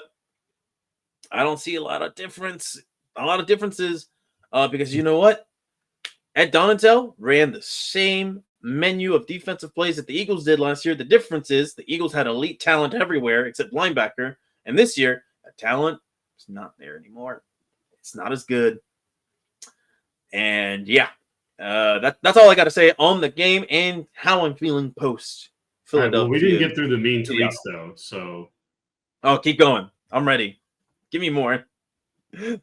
I don't see a lot of differences because you know what? Ed Donatel ran the same menu of defensive plays that the Eagles did last year. The difference is the Eagles had elite talent everywhere except linebacker. And this year, that talent is not there anymore. It's not as good. And yeah, that's all I got to say on the game and how I'm feeling post Philadelphia. Well, we didn't get through the mean tweets though, so. Oh, keep going. I'm ready. Give me more.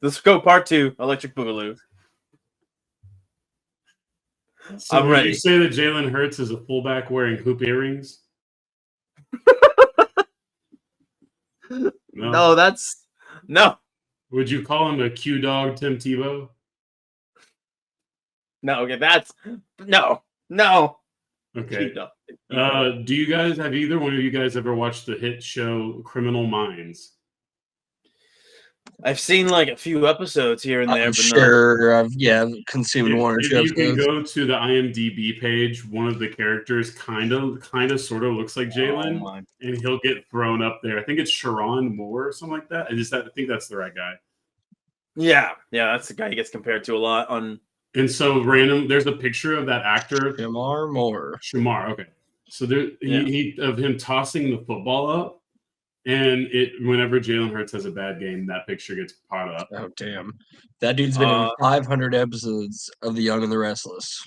Let's go part 2, Electric Boogaloo. So I'm ready. You say that Jalen Hurts is a fullback wearing hoop earrings? No, no. Would you call him a Q dog, Tim Tebow? No, okay, no. Okay. Have either one of you guys ever watched the hit show Criminal Minds? I've seen like a few episodes here and there, I'm but sure I've consumed 1 or 2 If you can episodes. go to the IMDb page, one of the characters kind of sort of looks like Jalen, and he'll get thrown up there. I think it's Sharon Moore or something like that. I think that's the right guy. Yeah, that's the guy he gets compared to a lot on. And so there's a picture of that actor, Shamar Moore. Shamar. Okay, so he of him tossing the football up. And whenever Jalen Hurts has a bad game, that picture gets caught up. Oh, damn. That dude's been in 500 episodes of The Young and the Restless.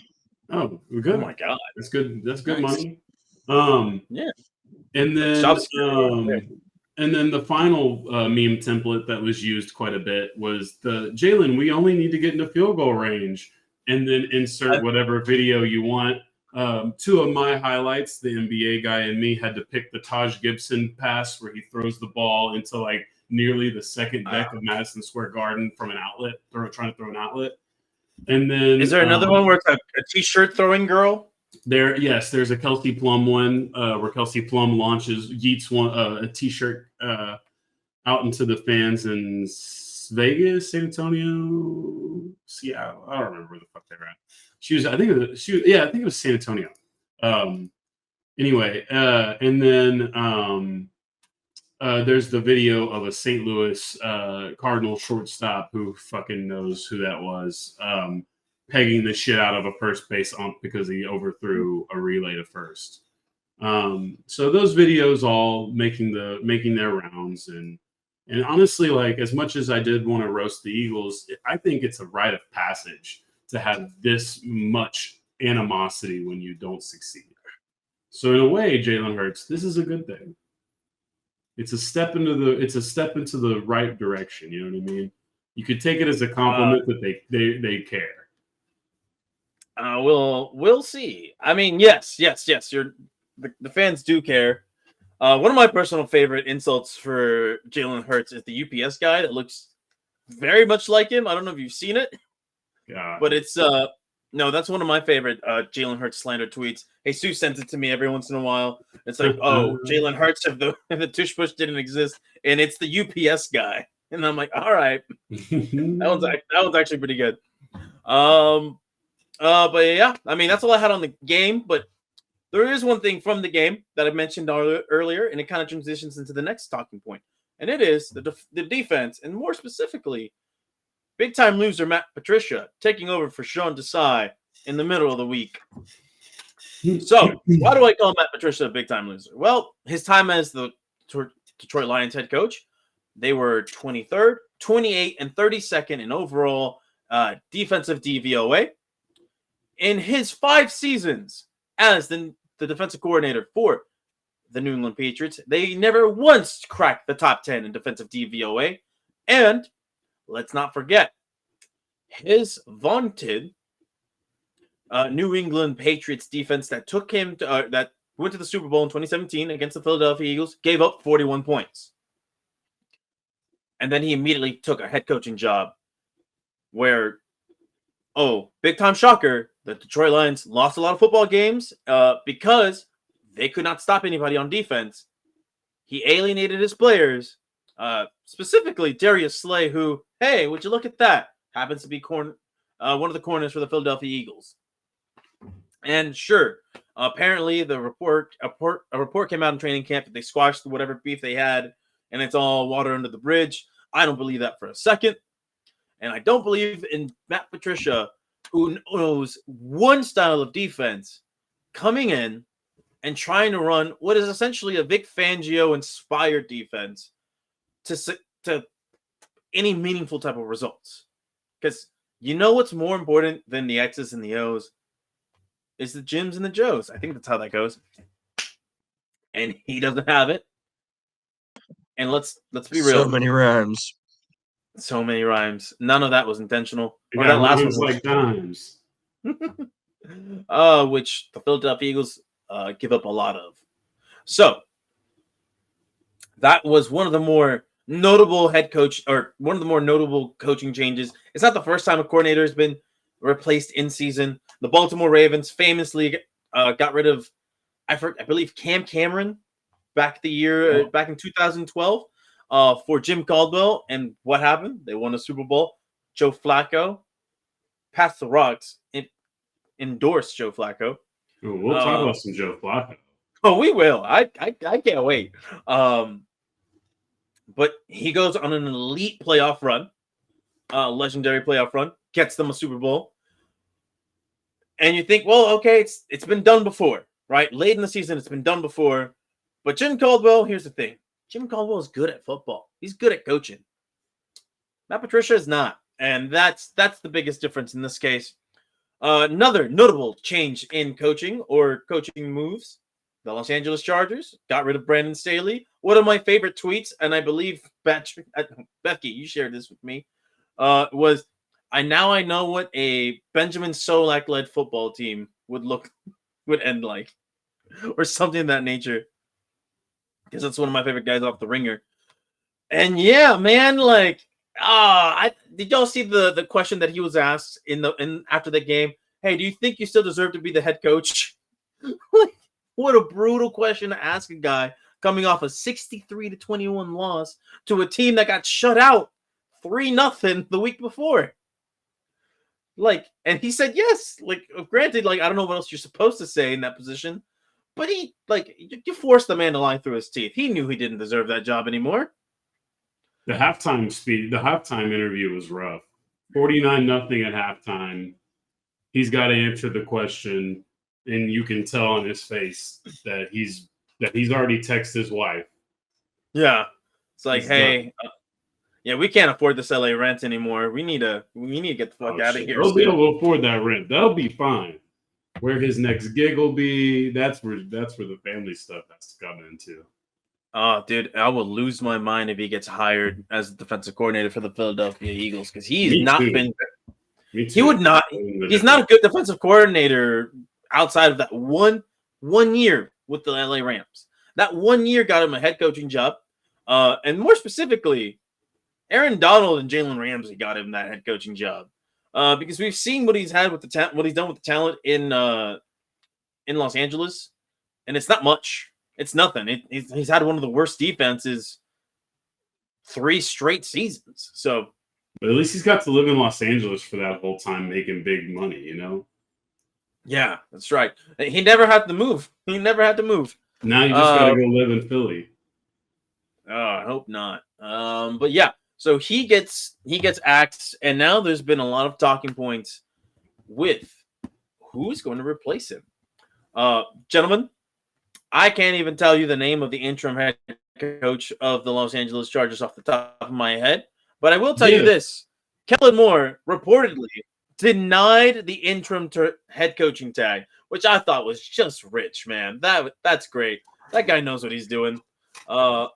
Oh, good. Oh, my God. That's good. That's good Nice. money. Yeah. And then the final meme template that was used quite a bit was the Jalen, we only need to get into field goal range. And then insert whatever video you want. 2 of my highlights, the NBA guy and me had to pick the Taj Gibson pass where he throws the ball into like nearly the second deck of Madison Square Garden from an outlet, trying to throw an outlet. And then is there another one where it's a t-shirt throwing girl? There's a Kelsey Plum one where Kelsey Plum yeets a T-shirt out into the fans in Vegas, San Antonio, Seattle. I don't remember where the fuck they're at. I think it was San Antonio. Anyway, and then there's the video of a St. Louis Cardinal shortstop who fucking knows who that was, pegging the shit out of a first base because he overthrew a relay to first. So those videos all making their rounds, and honestly, like, as much as I did want to roast the Eagles, I think it's a rite of passage to have this much animosity when you don't succeed. So in a way, Jalen Hurts, this is a good thing. It's a step into the right direction. You know what I mean? You could take it as a compliment that they care. We'll see. I mean, yes. The fans do care. One of my personal favorite insults for Jalen Hurts is the UPS guy that looks very much like him. I don't know if you've seen it, but it's no, that's one of my favorite Jalen Hurts slander tweets. Jesus sends it to me every once in a while. It's like, oh, Jalen Hurts if the tush push didn't exist, and it's the UPS guy, and I'm like, all right, that one's actually pretty good. But yeah, I mean, that's all I had on the game. But there is one thing from the game that I mentioned earlier, and it kind of transitions into the next talking point, and it is the defense, and more specifically, big-time loser Matt Patricia taking over for Sean Desai in the middle of the week. So, why do I call Matt Patricia a big-time loser? Well, his time as the Detroit Lions head coach, they were 23rd, 28th, and 32nd in overall defensive DVOA. In his 5 seasons as the defensive coordinator for the New England Patriots, they never once cracked the top 10 in defensive DVOA. And let's not forget his vaunted New England Patriots defense that took him to, that went to the Super Bowl in 2017 against the Philadelphia Eagles, gave up 41 points. And then he immediately took a head coaching job where, big time shocker, the Detroit Lions lost a lot of football games because they could not stop anybody on defense. He alienated his players, specifically Darius Slay, who, hey, would you look at that? Happens to be one of the corners for the Philadelphia Eagles. And sure, apparently a report came out in training camp that they squashed whatever beef they had, and it's all water under the bridge. I don't believe that for a second. And I don't believe in Matt Patricia, who knows one style of defense, coming in and trying to run what is essentially a Vic Fangio-inspired defense to any meaningful type of results. Because you know what's more important than the X's and the O's is the Jims and the Joes. I think that's how that goes. And he doesn't have it. And let's be real. So many rhymes. So many rhymes. None of that was intentional. Or that last one was like dimes. Which the Philadelphia Eagles give up a lot of. So that was one of the more notable coaching changes. It's not the first time a coordinator has been replaced in season. The Baltimore Ravens famously got rid of, I believe, Cam Cameron back in 2012 for Jim Caldwell. And what happened? They won a Super Bowl. Joe Flacco passed the rocks. Endorsed Joe Flacco. Ooh, we'll talk about some Joe Flacco. Oh, we will. I can't wait. But he goes on an elite playoff run, legendary playoff run, gets them a Super Bowl. And you think, well, okay, it's been done before, right? Late in the season, it's been done before. But Jim Caldwell, here's the thing. Jim Caldwell is good at football. He's good at coaching. Matt Patricia is not. And that's the biggest difference in this case. Another notable change in coaching or coaching moves. The Los Angeles Chargers got rid of Brandon Staley. One of my favorite tweets, and I believe Becky, you shared this with me, was I know what a Benjamin Solak-led football team would end like, or something of that nature. Because that's one of my favorite guys off the Ringer. And yeah, man, like, did y'all see the question that he was asked after the game? Hey, do you think you still deserve to be the head coach? Like, what a brutal question to ask a guy coming off a 63-21 loss to a team that got shut out 3-0 the week before. Like, and he said yes. Like, granted, like, I don't know what else you're supposed to say in that position, but you forced the man to lie through his teeth. He knew he didn't deserve that job anymore. The halftime interview was rough. 49-0 at halftime. He's got to answer the question, and you can tell on his face that he's already texted his wife. Yeah, it's like, He's hey, yeah, we can't afford this LA rent anymore. We need to get the fuck out of here. They'll be able to afford that rent. They'll be fine. Where his next gig will be, that's where the family stuff has to come into. Oh, dude, I will lose my mind if he gets hired as defensive coordinator for the Philadelphia Eagles because he's not been. Me too. He would not. He's not a good defensive coordinator outside of that one year with the LA Rams. That 1 year got him a head coaching job, and more specifically, Aaron Donald and Jalen Ramsey got him that head coaching job because we've seen what he's had with what he's done with the talent in Los Angeles, and it's not much. It's nothing. He's had one of the worst defenses 3 straight seasons. So, but at least he's got to live in Los Angeles for that whole time, making big money. You know. Yeah, that's right. He never had to move. Now you just got to go live in Philly. I hope not. But yeah, so he gets axed, and now there's been a lot of talking points with who's going to replace him. Gentlemen, I can't even tell you the name of the interim head coach of the Los Angeles Chargers off the top of my head, but I will tell you this. Kellen Moore reportedly denied the interim head coaching tag, which I thought was just rich, man. That's great. That guy knows what he's doing.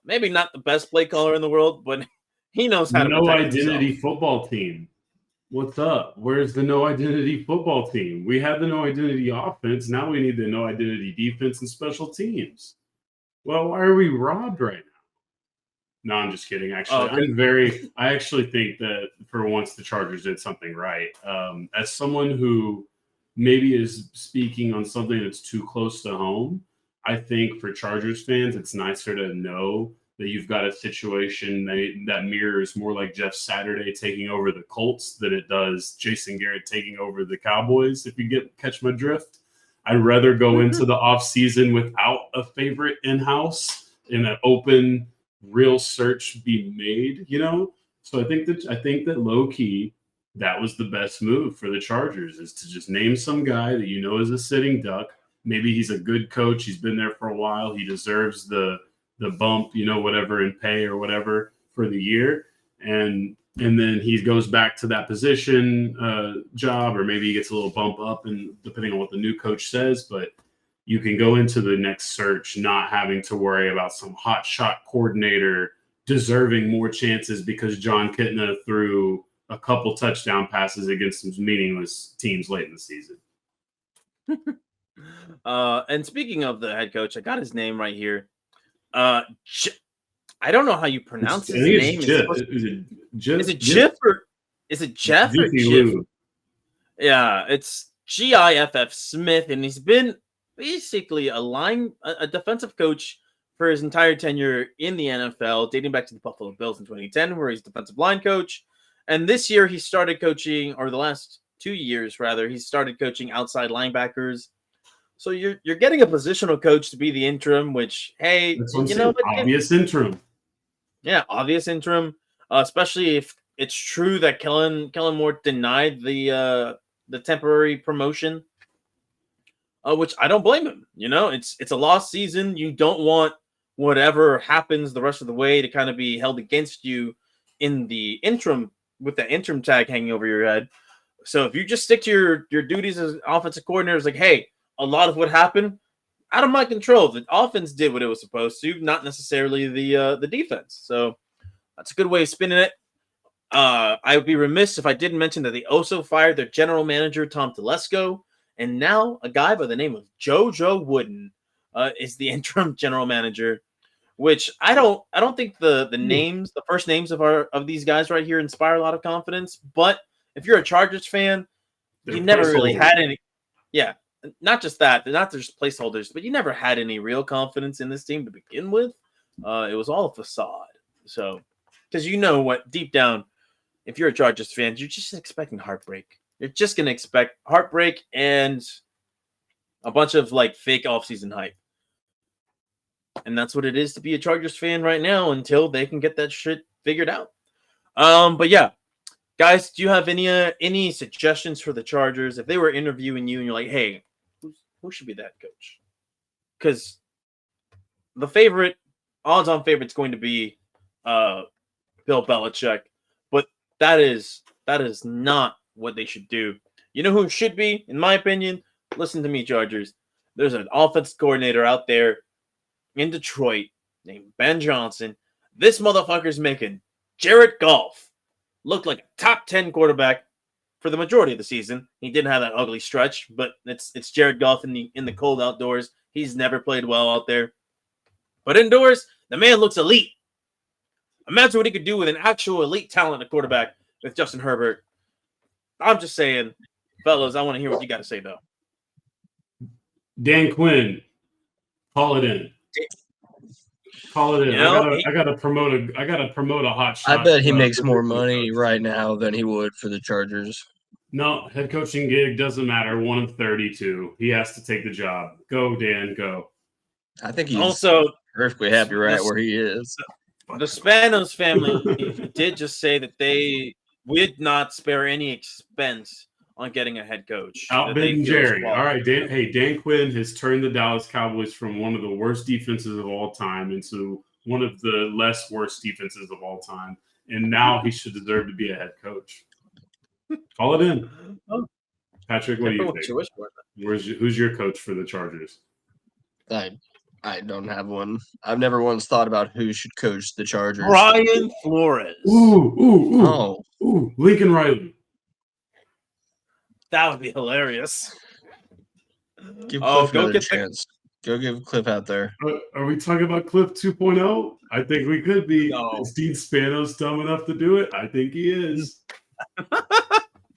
Maybe not the best play caller in the world, but he knows how to protect himself. No identity football team. What's up? Where's the no identity football team? We have the no identity offense. Now we need the no identity defense and special teams. Well, why are we robbed right now? No, I'm just kidding. Actually, I actually think that for once the Chargers did something right. As someone who maybe is speaking on something that's too close to home, I think for Chargers fans, it's nicer to know that you've got a situation that mirrors more like Jeff Saturday taking over the Colts than it does Jason Garrett taking over the Cowboys, if you catch my drift. I'd rather go into the offseason without a favorite in-house and an open, real search be made, you know? So I think that low-key, that was the best move for the Chargers, is to just name some guy that you know is a sitting duck. Maybe he's a good coach. He's been there for a while. He deserves the bump, you know, whatever in pay or whatever for the year. And then he goes back to that position job, or maybe he gets a little bump up, and depending on what the new coach says. But you can go into the next search not having to worry about some hot shot coordinator deserving more chances because John Kitna threw a couple touchdown passes against some meaningless teams late in the season. And speaking of the head coach, I got his name right here. I don't know how you pronounce his name. Is it Jeff or is it Jeff or Jeff? Yeah, it's Giff Smith, and he's been basically a defensive coach for his entire tenure in the NFL, dating back to the Buffalo Bills in 2010, where he's defensive line coach. And this year he started coaching, or the last 2 years rather, he started coaching outside linebackers. So you're getting a positional coach to be the interim, which, hey, you know, obvious interim. Yeah, obvious interim, especially if it's true that Kellen Moore denied the temporary promotion, which I don't blame him. You know, it's a lost season. You don't want whatever happens the rest of the way to kind of be held against you in the interim with the interim tag hanging over your head. So if you just stick to your duties as offensive coordinator, it's like, hey, a lot of what happened out of my control. The offense did what it was supposed to, not necessarily the defense. So that's a good way of spinning it. I would be remiss if I didn't mention that they also fired their general manager, Tom Telesco, and now a guy by the name of JoJo Wooden is the interim general manager. Which I don't think the first names of these guys right here inspire a lot of confidence. But if you're a Chargers fan, you never really had any. Yeah, not just that, they're not just placeholders, but you never had any real confidence in this team to begin with. It was all a facade. So, because you know what, deep down, if you're a Chargers fan, you're just expecting heartbreak. You're just going to expect heartbreak and a bunch of like fake offseason hype. And that's what it is to be a Chargers fan right now until they can get that shit figured out. But yeah, guys, do you have any suggestions for the Chargers if they were interviewing you and you're like, hey, who should be that coach? Because the favorite, odds-on favorite, is going to be Bill Belichick, but that is not what they should do. You know who it should be, in my opinion? Listen to me, Chargers. There's an offense coordinator out there in Detroit named Ben Johnson. This motherfucker's making Jared Goff look like a top 10 quarterback for the majority of the season. He didn't have that ugly stretch, but it's Jared Goff in the cold outdoors. He's never played well out there. But indoors, the man looks elite. Imagine what he could do with an actual elite talent at quarterback with Justin Herbert. I'm just saying, fellas, I want to hear what you got to say, though. Dan Quinn, call it in. Call it in. You know, I gotta promote a hot shot. I bet he makes more money right now than he would for the Chargers. No, head coaching gig doesn't matter. 1 of 32. He has to take the job. Go, Dan, go. I think he's also perfectly happy right where he is. The Spanos family did just say that they would not spare any expense on getting a head coach. Outbidding Jerry. All right, Dan. Hey, Dan Quinn has turned the Dallas Cowboys from one of the worst defenses of all time into one of the less worst defenses of all time, and now he should deserve to be a head coach. Call it in, Patrick. What do you think? Who's your coach for the Chargers? I don't have one. I've never once thought about who should coach the Chargers. Brian Flores. Ooh, Lincoln Riley. That would be hilarious. Give Cliff another chance. Go give Cliff out there. Are we talking about Cliff 2.0? I think we could be. No. Is Dean Spanos dumb enough to do it? I think he is.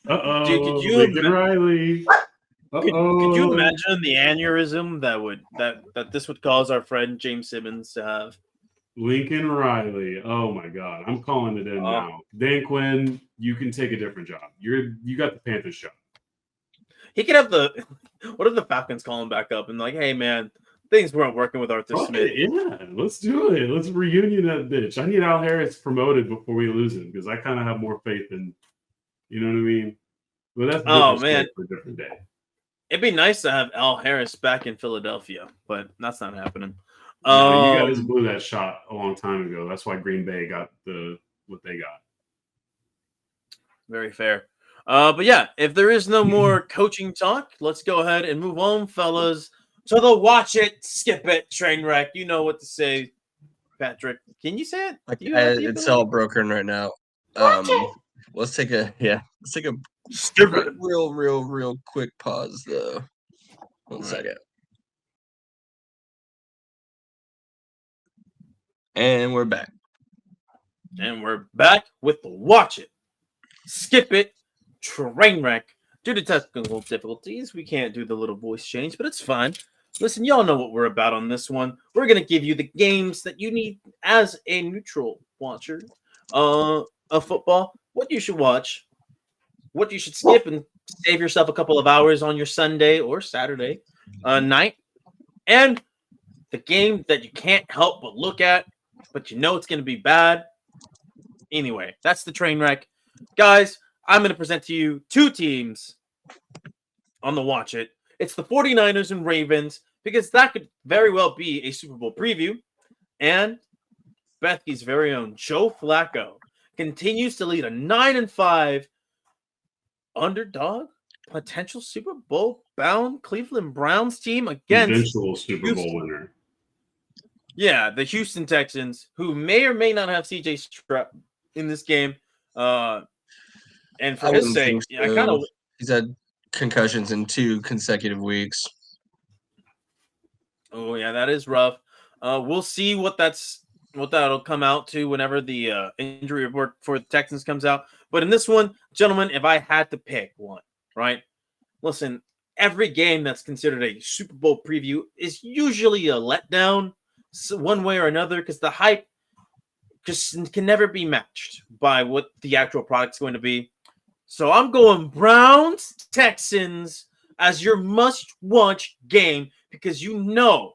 Dude, Lincoln Riley. Could you imagine the aneurysm that this would cause our friend James Simmons to have? Lincoln Riley. Oh my God, I'm calling it in now. Dan Quinn, you can take a different job. You got the Panthers job. He could have what if the Falcons call him back up and like, hey man, things weren't working with Arthur Smith. Yeah, let's do it. Let's reunion that bitch. I need Al Harris promoted before we lose him because I kind of have more faith in, you know what I mean? But that's for a different day. It'd be nice to have Al Harris back in Philadelphia, but that's not happening. No, you guys blew that shot a long time ago. That's why Green Bay got what they got. Very fair. But yeah, if there is no more coaching talk, let's go ahead and move on, fellas, to the watch it, skip it, train wreck. You know what to say, Patrick. Can you say it? It's all broken right now. Let's take a real quick pause though. One second. And we're back. And we're back with the watch it, skip it, train wreck. Due to technical difficulties, we can't do the little voice change, but it's fine. Listen, y'all know what we're about on this one. We're going to give you the games that you need as a neutral watcher of football, what you should watch, what you should skip and save yourself a couple of hours on your Sunday or Saturday night, and the game that you can't help but look at, but you know it's going to be bad. Anyway, that's the train wreck. Guys, I'm going to present to you two teams on the watch it. It's the 49ers and Ravens, because that could very well be a Super Bowl preview. And Bethke's very own Joe Flacco continues to lead a 9-5 underdog, potential Super Bowl bound Cleveland Browns team against eventual Super Bowl winner. Yeah, the Houston Texans, who may or may not have CJ Stroud in this game. And for his sake, he's had concussions in 2 consecutive weeks. Oh yeah, that is rough. We'll see what that'll come out to whenever the injury report for the Texans comes out. But in this one, gentlemen, if I had to pick one, right? Listen, every game that's considered a Super Bowl preview is usually a letdown, one way or another, because the hype just can never be matched by what the actual product's going to be. So I'm going Browns Texans as your must-watch game because you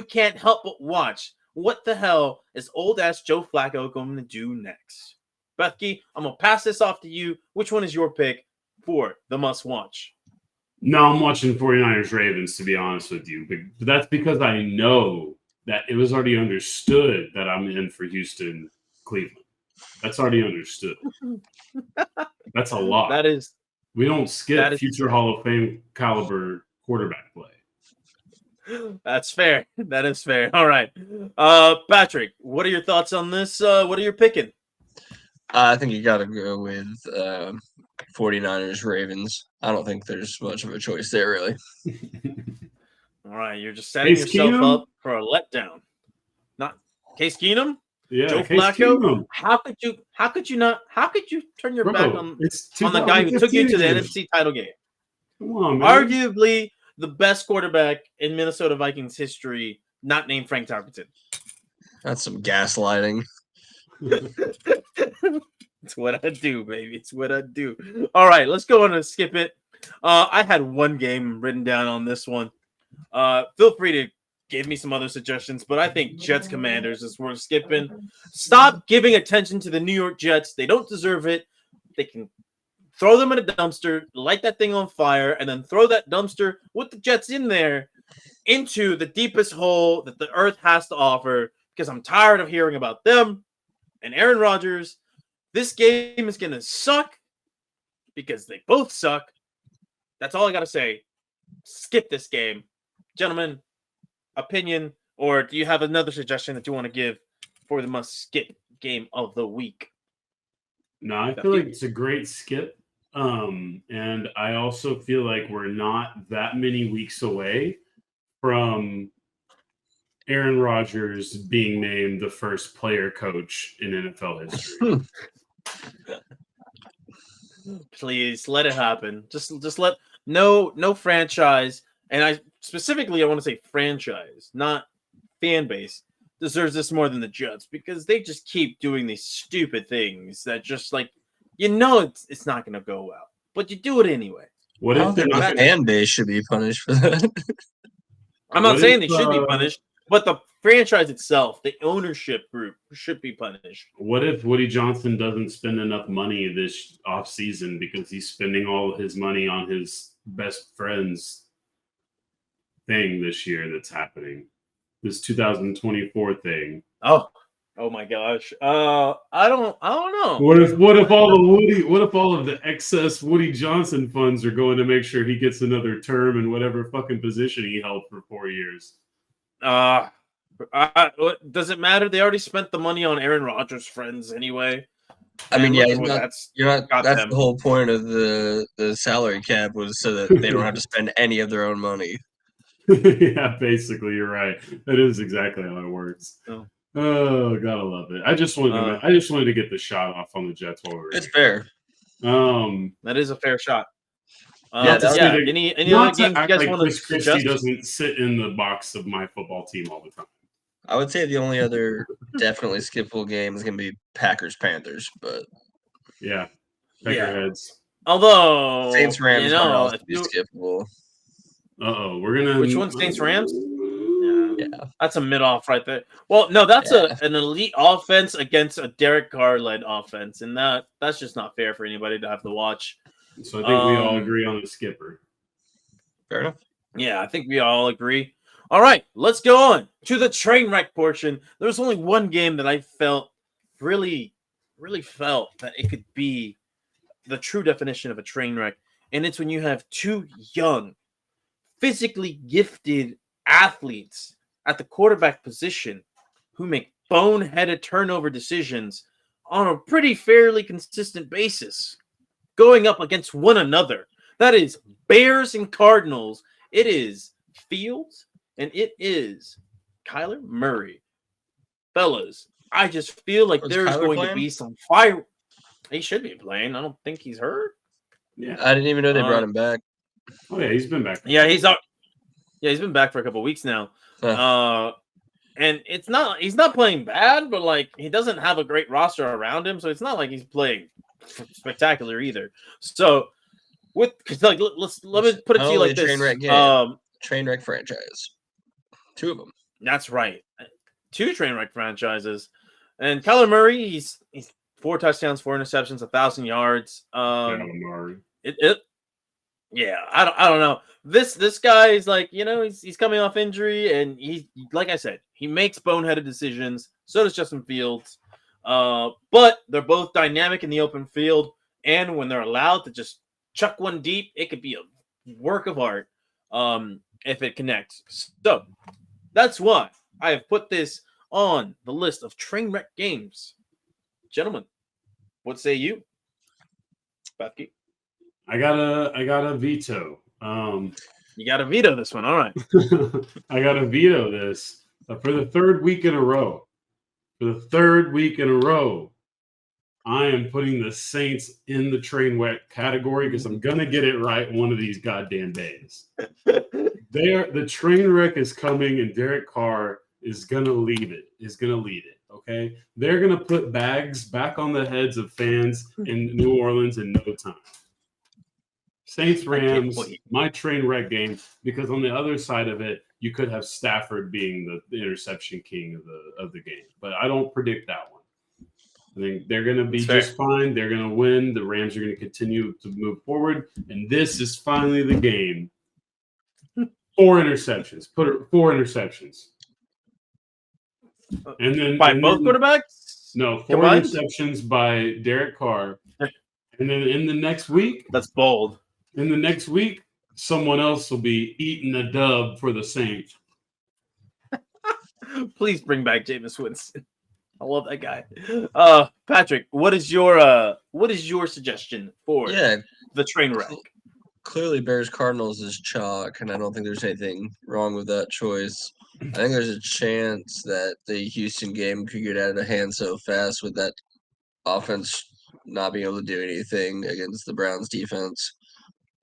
can't help but watch what the hell is old-ass Joe Flacco going to do next. Bethke, I'm going to pass this off to you. Which one is your pick for the must-watch? No, I'm watching 49ers Ravens, to be honest with you. But that's because I know that it was already understood that I'm in for Houston, Cleveland. That's already understood. That's a lot. That is We don't skip is future Hall of Fame caliber quarterback play. That's fair. That is fair. All right. Patrick, what are your thoughts on this? What are you picking? I think you got to go with 49ers Ravens. I don't think there's much of a choice there, really. All right, you're just setting Case yourself Keenum? up for a letdown. Not Case Keenum? Yeah, Joe Case Flacco? Keenum. How could you turn your Bro, back on it's the guy who took you to the 2015. NFC title game? Come on, man. Arguably the best quarterback in Minnesota Vikings history, not named Frank Tarkenton. That's some gaslighting. It's what I do, baby. It's what I do. All right, let's go on and skip it. I had one game written down on this one. Feel free to give me some other suggestions, but I think Jets Commanders is worth skipping. Stop giving attention to the New York Jets. They don't deserve it. They can throw them in a dumpster, light that thing on fire, and then throw that dumpster with the Jets in there into the deepest hole that the earth has to offer because I'm tired of hearing about them and Aaron Rodgers. This game is going to suck because they both suck. That's all I got to say. Skip this game. Gentlemen, opinion, or do you have another suggestion that you want to give for the must-skip game of the week? No, I feel like it's a great skip. And I also feel like we're not that many weeks away from Aaron Rodgers being named the first player coach in NFL history. Please let it happen. Just let no franchise, and I want to say franchise, not fan base, deserves this more than the Jets because they just keep doing these stupid things that just it's not going to go well, but you do it anyway. What I if don't they're think the not? fan base should be punished for that. I'm not What saying if, they should be punished, but the franchise itself, the ownership group, should be punished. What if Woody Johnson doesn't spend enough money this offseason because he's spending all of his money on his best friend's thing this year that's happening? This 2024 thing. Oh my gosh. I don't know. What if all of the excess Woody Johnson funds are going to make sure he gets another term in whatever fucking position he held for 4 years? Does it matter? They already spent the money on Aaron Rodgers' friends anyway. I mean, yeah, that's the whole point of the salary cap was so that they don't have to spend any of their own money. Yeah, basically, you're right. That is exactly how it works. Oh, gotta love it. I just wanted to get the shot off on the Jets while we're It's fair. that is a fair shot. Yeah, any other games you guys want to Chris Christie suggest? doesn't sit in the box of my football team all the time. I would say the only other definitely skippable game is going to be Packers-Panthers, but Yeah, Peckerheads. Although Saints-Rams might also be skippable. We're gonna. Which one, Saints-Rams? Yeah, that's a mid-off right there. Well, no, that's an elite offense against a Derek Carr-led offense, and that's just not fair for anybody to have to watch. So I think we all agree on the skipper. Fair enough. Yeah, I think we all agree. All right, let's go on to the train wreck portion. There was only one game that I felt really felt that it could be the true definition of a train wreck, and it's when you have two young, physically gifted athletes at the quarterback position who make boneheaded turnover decisions on a pretty fairly consistent basis, going up against one another. That is Bears and Cardinals. It is Fields and it is Kyler Murray. Fellas, I just feel like there's going to be some fire. He should be playing. I don't think he's hurt. Yeah, I didn't even know they brought him back. Oh yeah, he's been back. Yeah, he's out. Yeah, he's been back for a couple weeks now. And he's not playing bad, but like he doesn't have a great roster around him, so it's not like he's playing spectacular either. So let me put it to you like this. Train wreck franchise. 2 of them. That's right. 2 train wreck franchises. And Kyler Murray, he's 4 touchdowns, 4 interceptions, 1,000 yards. Yeah, I don't know. This guy is like, he's coming off injury, and he, like I said, he makes boneheaded decisions. So does Justin Fields. But they're both dynamic in the open field, and when they're allowed to just chuck one deep, it could be a work of art if it connects. So that's why I have put this on the list of train wreck games. Gentlemen, what say you? Bucky? I got a veto. You got to veto this one. All right. I got to veto this for the 3rd week in a row. For the 3rd week in a row, I am putting the Saints in the train wreck category because I'm gonna get it right one of these goddamn days. The train wreck is coming, and Derek Carr is gonna lead it. Okay, they're gonna put bags back on the heads of fans in New Orleans in no time. Saints Rams, my train wreck game, because on the other side of it, you could have Stafford being the interception king of the game, but I don't predict that one. I think they're going to be just fine. They're going to win. The Rams are going to continue to move forward, and this is finally the game. 4 interceptions. Put it 4 interceptions, and then both quarterbacks. No, 4 interceptions by Derek Carr, and then in the next week, that's bold. In the next week, someone else will be eating a dub for the Saints. Please bring back Jameis Winston. I love that guy. Patrick, what is your suggestion for the train wreck? Clearly, Bears Cardinals is chalk, and I don't think there's anything wrong with that choice. I think there's a chance that the Houston game could get out of hand so fast with that offense not being able to do anything against the Browns defense.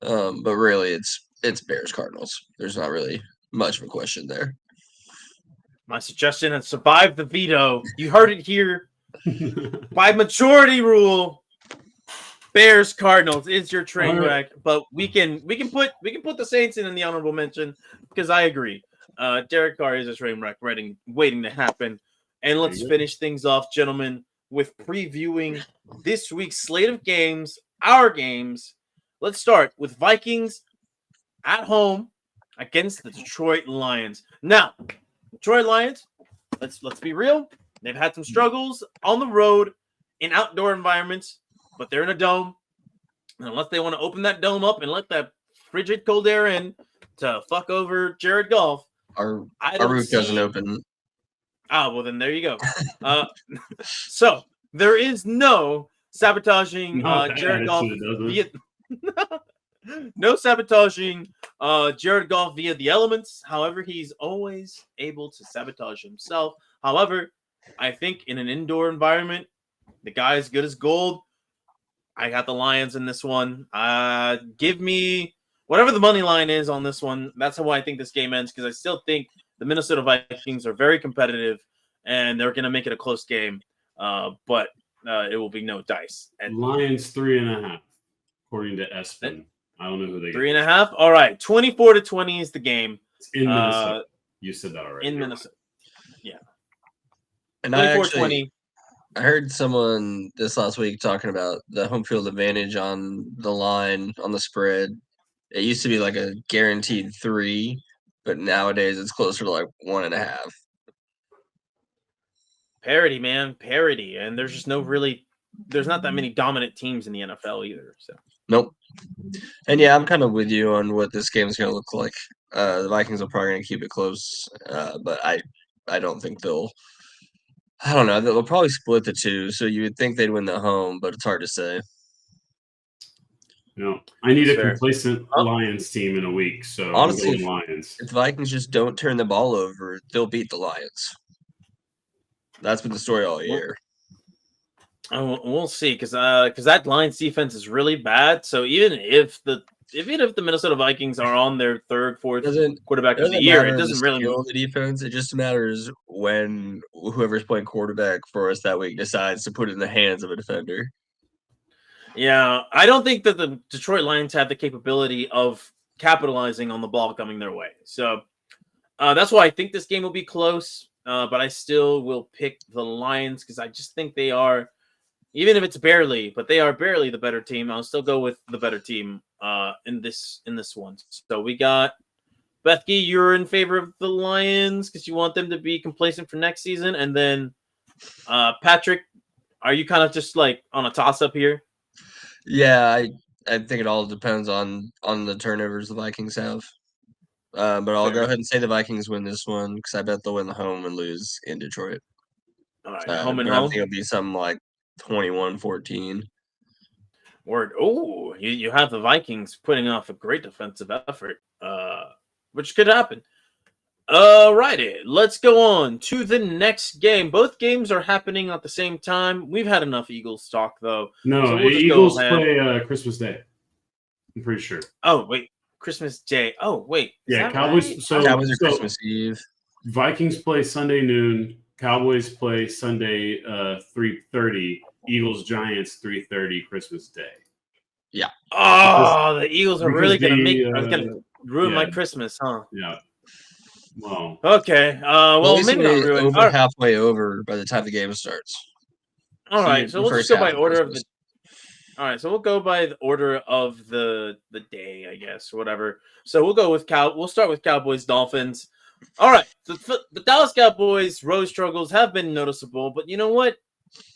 But really, it's Bears Cardinals. There's not really much of a question there. My suggestion has survived the veto. You heard it here. By majority rule, Bears Cardinals is your train wreck. But we can put the Saints in the honorable mention because I agree. Derek Carr is a train wreck waiting to happen. And let's finish things off, gentlemen, with previewing this week's slate of games, our games. Let's start with Vikings at home against the Detroit Lions. Now, Detroit Lions, let's be real. They've had some struggles on the road in outdoor environments, but they're in a dome. And unless they want to open that dome up and let that frigid cold air in to fuck over Jared Goff, our roof doesn't open. Well, then there you go. So there is no sabotaging Jared Goff via no sabotaging Jared Goff via the elements. However, he's always able to sabotage himself. However, I think in an indoor environment, the guy is good as gold. I got the Lions in this one. Give me whatever the money line is on this one. That's how I think this game ends because I still think the Minnesota Vikings are very competitive and they're going to make it a close game. But it will be no dice. And Lions 3.5, according to Espen. I don't know who they 3.5. All right, 24-20 is the game. It's in Minnesota. You said that already. In Minnesota. Yeah. And 24-20. I heard someone this last week talking about the home field advantage on the line, on the spread. It used to be like a guaranteed 3, but nowadays it's closer to like 1.5. Parity, man. Parity. And there's just there's not that many dominant teams in the NFL either. So nope. And yeah, I'm kind of with you on what this game is going to look like. The Vikings are probably going to keep it close, but I don't think they'll. I don't know. They'll probably split the two, so you would think they'd win the home, but it's hard to say. No, I need a complacent Lions team in a week, so honestly, I'm going Lions. If the Vikings just don't turn the ball over, they'll beat the Lions. That's been the story all year. We'll see, because that Lions defense is really bad. So even if the even if the Minnesota Vikings are on their third, fourth Doesn't quarterback of the doesn't year, matter it the doesn't really. skill of the defense. It just matters when whoever's playing quarterback for us that week decides to put it in the hands of a defender. Yeah, I don't think that the Detroit Lions have the capability of capitalizing on the ball coming their way. So that's why I think this game will be close. But I still will pick the Lions because I just think they are, even if it's barely, but they are barely the better team. I'll still go with the better team in this one. So we got Bethke, you're in favor of the Lions because you want them to be complacent for next season, and then Patrick, are you kind of just like on a toss up here? Yeah, I think it all depends on the turnovers the Vikings have. But I'll Fair go enough. ahead and say the Vikings win this one because I bet they'll win the home and lose in Detroit. All right, home and but I home. think it'll be something like 21-14. Word. Oh, you have the Vikings putting off a great defensive effort, which could happen. Righty, let's go on to the next game. Both games are happening at the same time. We've had enough Eagles talk, though. No, so we'll just Eagles go ahead. play Christmas Day. I'm pretty sure. Oh, wait. Christmas Day. Oh, wait. Is Yeah, that Cowboys. right? So Cowboys are Christmas Eve. Vikings play Sunday noon. Cowboys play Sunday 3:30. Eagles Giants 3:30 Christmas Day. Yeah. Oh, the Eagles are really because gonna ruin my Christmas, huh? Yeah. Well. Okay. Well, Well, at least maybe it'll not be ruin. over halfway over by the time the game starts. All right, so we'll just first go half by of order of Christmas. the. All right, so we'll go by the order of the day, I guess, or whatever. So we'll go with We'll start with Cowboys Dolphins. All right, the Dallas Cowboys' road struggles have been noticeable, but you know what?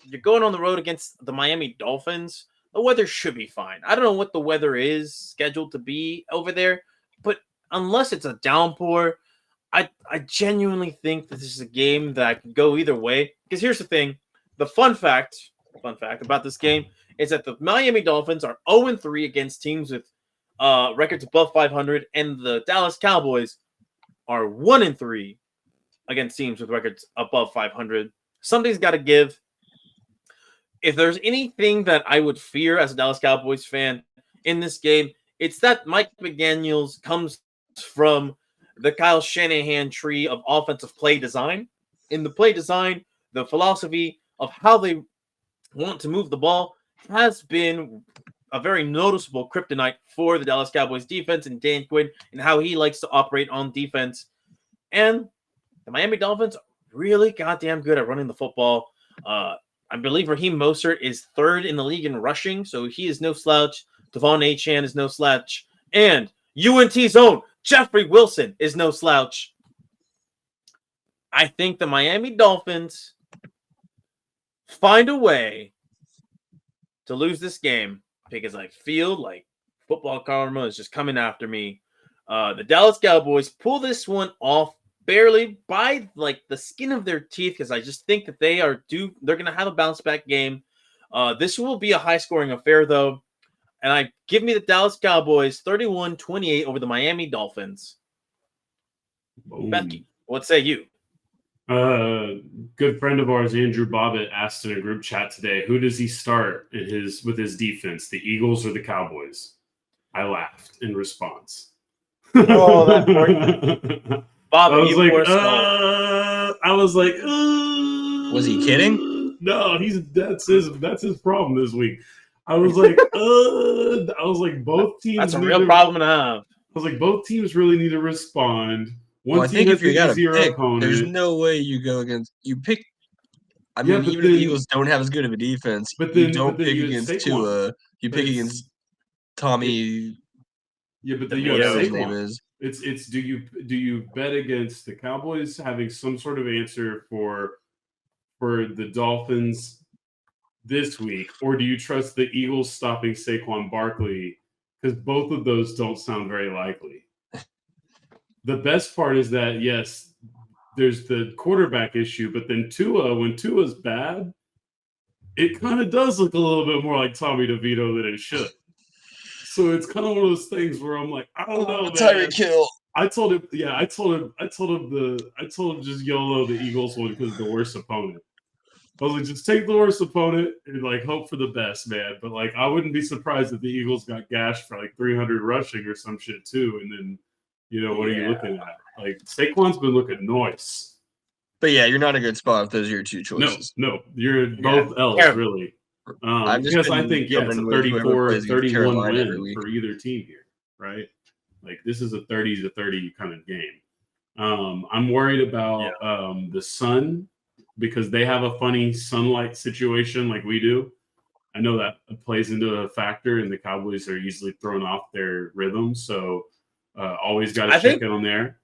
You're going on the road against the Miami Dolphins. The weather should be fine. I don't know what the weather is scheduled to be over there, but unless it's a downpour, I genuinely think that this is a game that could go either way. Because here's the thing: the fun fact about this game is that the Miami Dolphins are 0-3 against teams with records above 500, and the Dallas Cowboys are 1-3 against teams with records above 500. Something's got to give. If there's anything that I would fear as a Dallas Cowboys fan in this game, it's that Mike McDaniels comes from the Kyle Shanahan tree of offensive play design. In the play design, the philosophy of how they want to move the ball has been a very noticeable kryptonite for the Dallas Cowboys defense and Dan Quinn and how he likes to operate on defense. And the Miami Dolphins are really goddamn good at running the football. I believe Raheem Mostert is third in the league in rushing, so he is no slouch. Devon Achane is no slouch. And UNT's own Jeffrey Wilson is no slouch. I think the Miami Dolphins find a way to lose this game because I feel like football karma is just coming after me. The Dallas Cowboys pull this one off barely by like the skin of their teeth because I just think that they're going to have a bounce back game. This will be a high scoring affair though. And I give me the Dallas Cowboys 31-28 over the Miami Dolphins. Becky, what say you? Good friend of ours, Andrew Bobbitt, asked in a group chat today, who does he start with his defense, the Eagles or the Cowboys? I laughed in response. Oh, that poor Bob, I was like, was he kidding? No, that's his problem this week. I was like, both teams. That's a real problem to have. I was like, both teams really need to respond. I think if you got a pick, opponent, there's no way you go against. You pick. I mean, even if the Eagles don't have as good of a defense, you don't pick against Tua. You pick against Tommy. Yeah, but you have his name is. It's do you bet against the Cowboys having some sort of answer for the Dolphins this week, or do you trust the Eagles stopping Saquon Barkley? Because both of those don't sound very likely. The best part is that, yes, there's the quarterback issue, but then when Tua's bad, it kind of does look a little bit more like Tommy DeVito than it should. So it's kind of one of those things where I'm like, I don't know, man. Tyreek Hill. I told him just YOLO the Eagles one because the worst opponent. I was like, just take the worst opponent and like hope for the best, man. But like, I wouldn't be surprised if the Eagles got gashed for like 300 rushing or some shit too. And then, what are you looking at? Like Saquon's been looking nice. But yeah, you're not in a good spot if those are your two choices. No, you're both L's Terrible. really. I've just Because I been think it's a going with whoever plays against 31 Carolina every win week. for either team here, right? Like this is a 30-30 kind of game. I'm worried about the sun because they have a funny sunlight situation like we do. I know that plays into a factor, and the Cowboys are easily thrown off their rhythm. So always got to check in on there.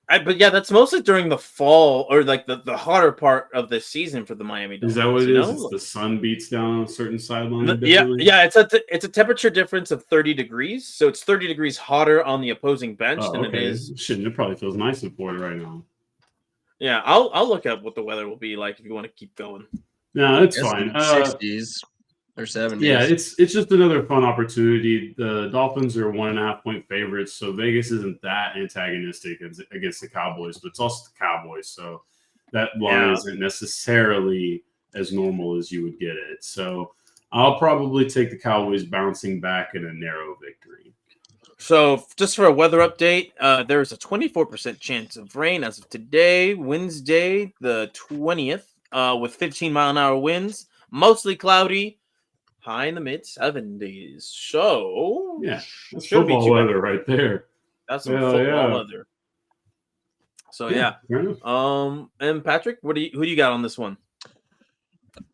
But yeah, that's mostly during the fall or like the hotter part of the season for the Miami Dolphins. Is that what it is? It's the sun beats down a certain sideline. Yeah. It's a temperature difference of 30 degrees, so it's 30 degrees hotter on the opposing bench than it is. Shit, it probably feels nice in Florida right now. Yeah, I'll look up what the weather will be like if you want to keep going. No, it's fine. 60s or 70s. Yeah, it's just another fun opportunity. The Dolphins are 1.5 point favorites, so Vegas isn't that antagonistic against the Cowboys, but it's also the Cowboys, so that line isn't necessarily as normal as you would get it. So I'll probably take the Cowboys bouncing back in a narrow victory. So just for a weather update, there's a 24% chance of rain as of today, Wednesday, the 20th, with 15-mile-an-hour winds, mostly cloudy. High in the mid 70s. So yeah, that's football weather right there. That's some football weather. So yeah. And Patrick, who do you got on this one?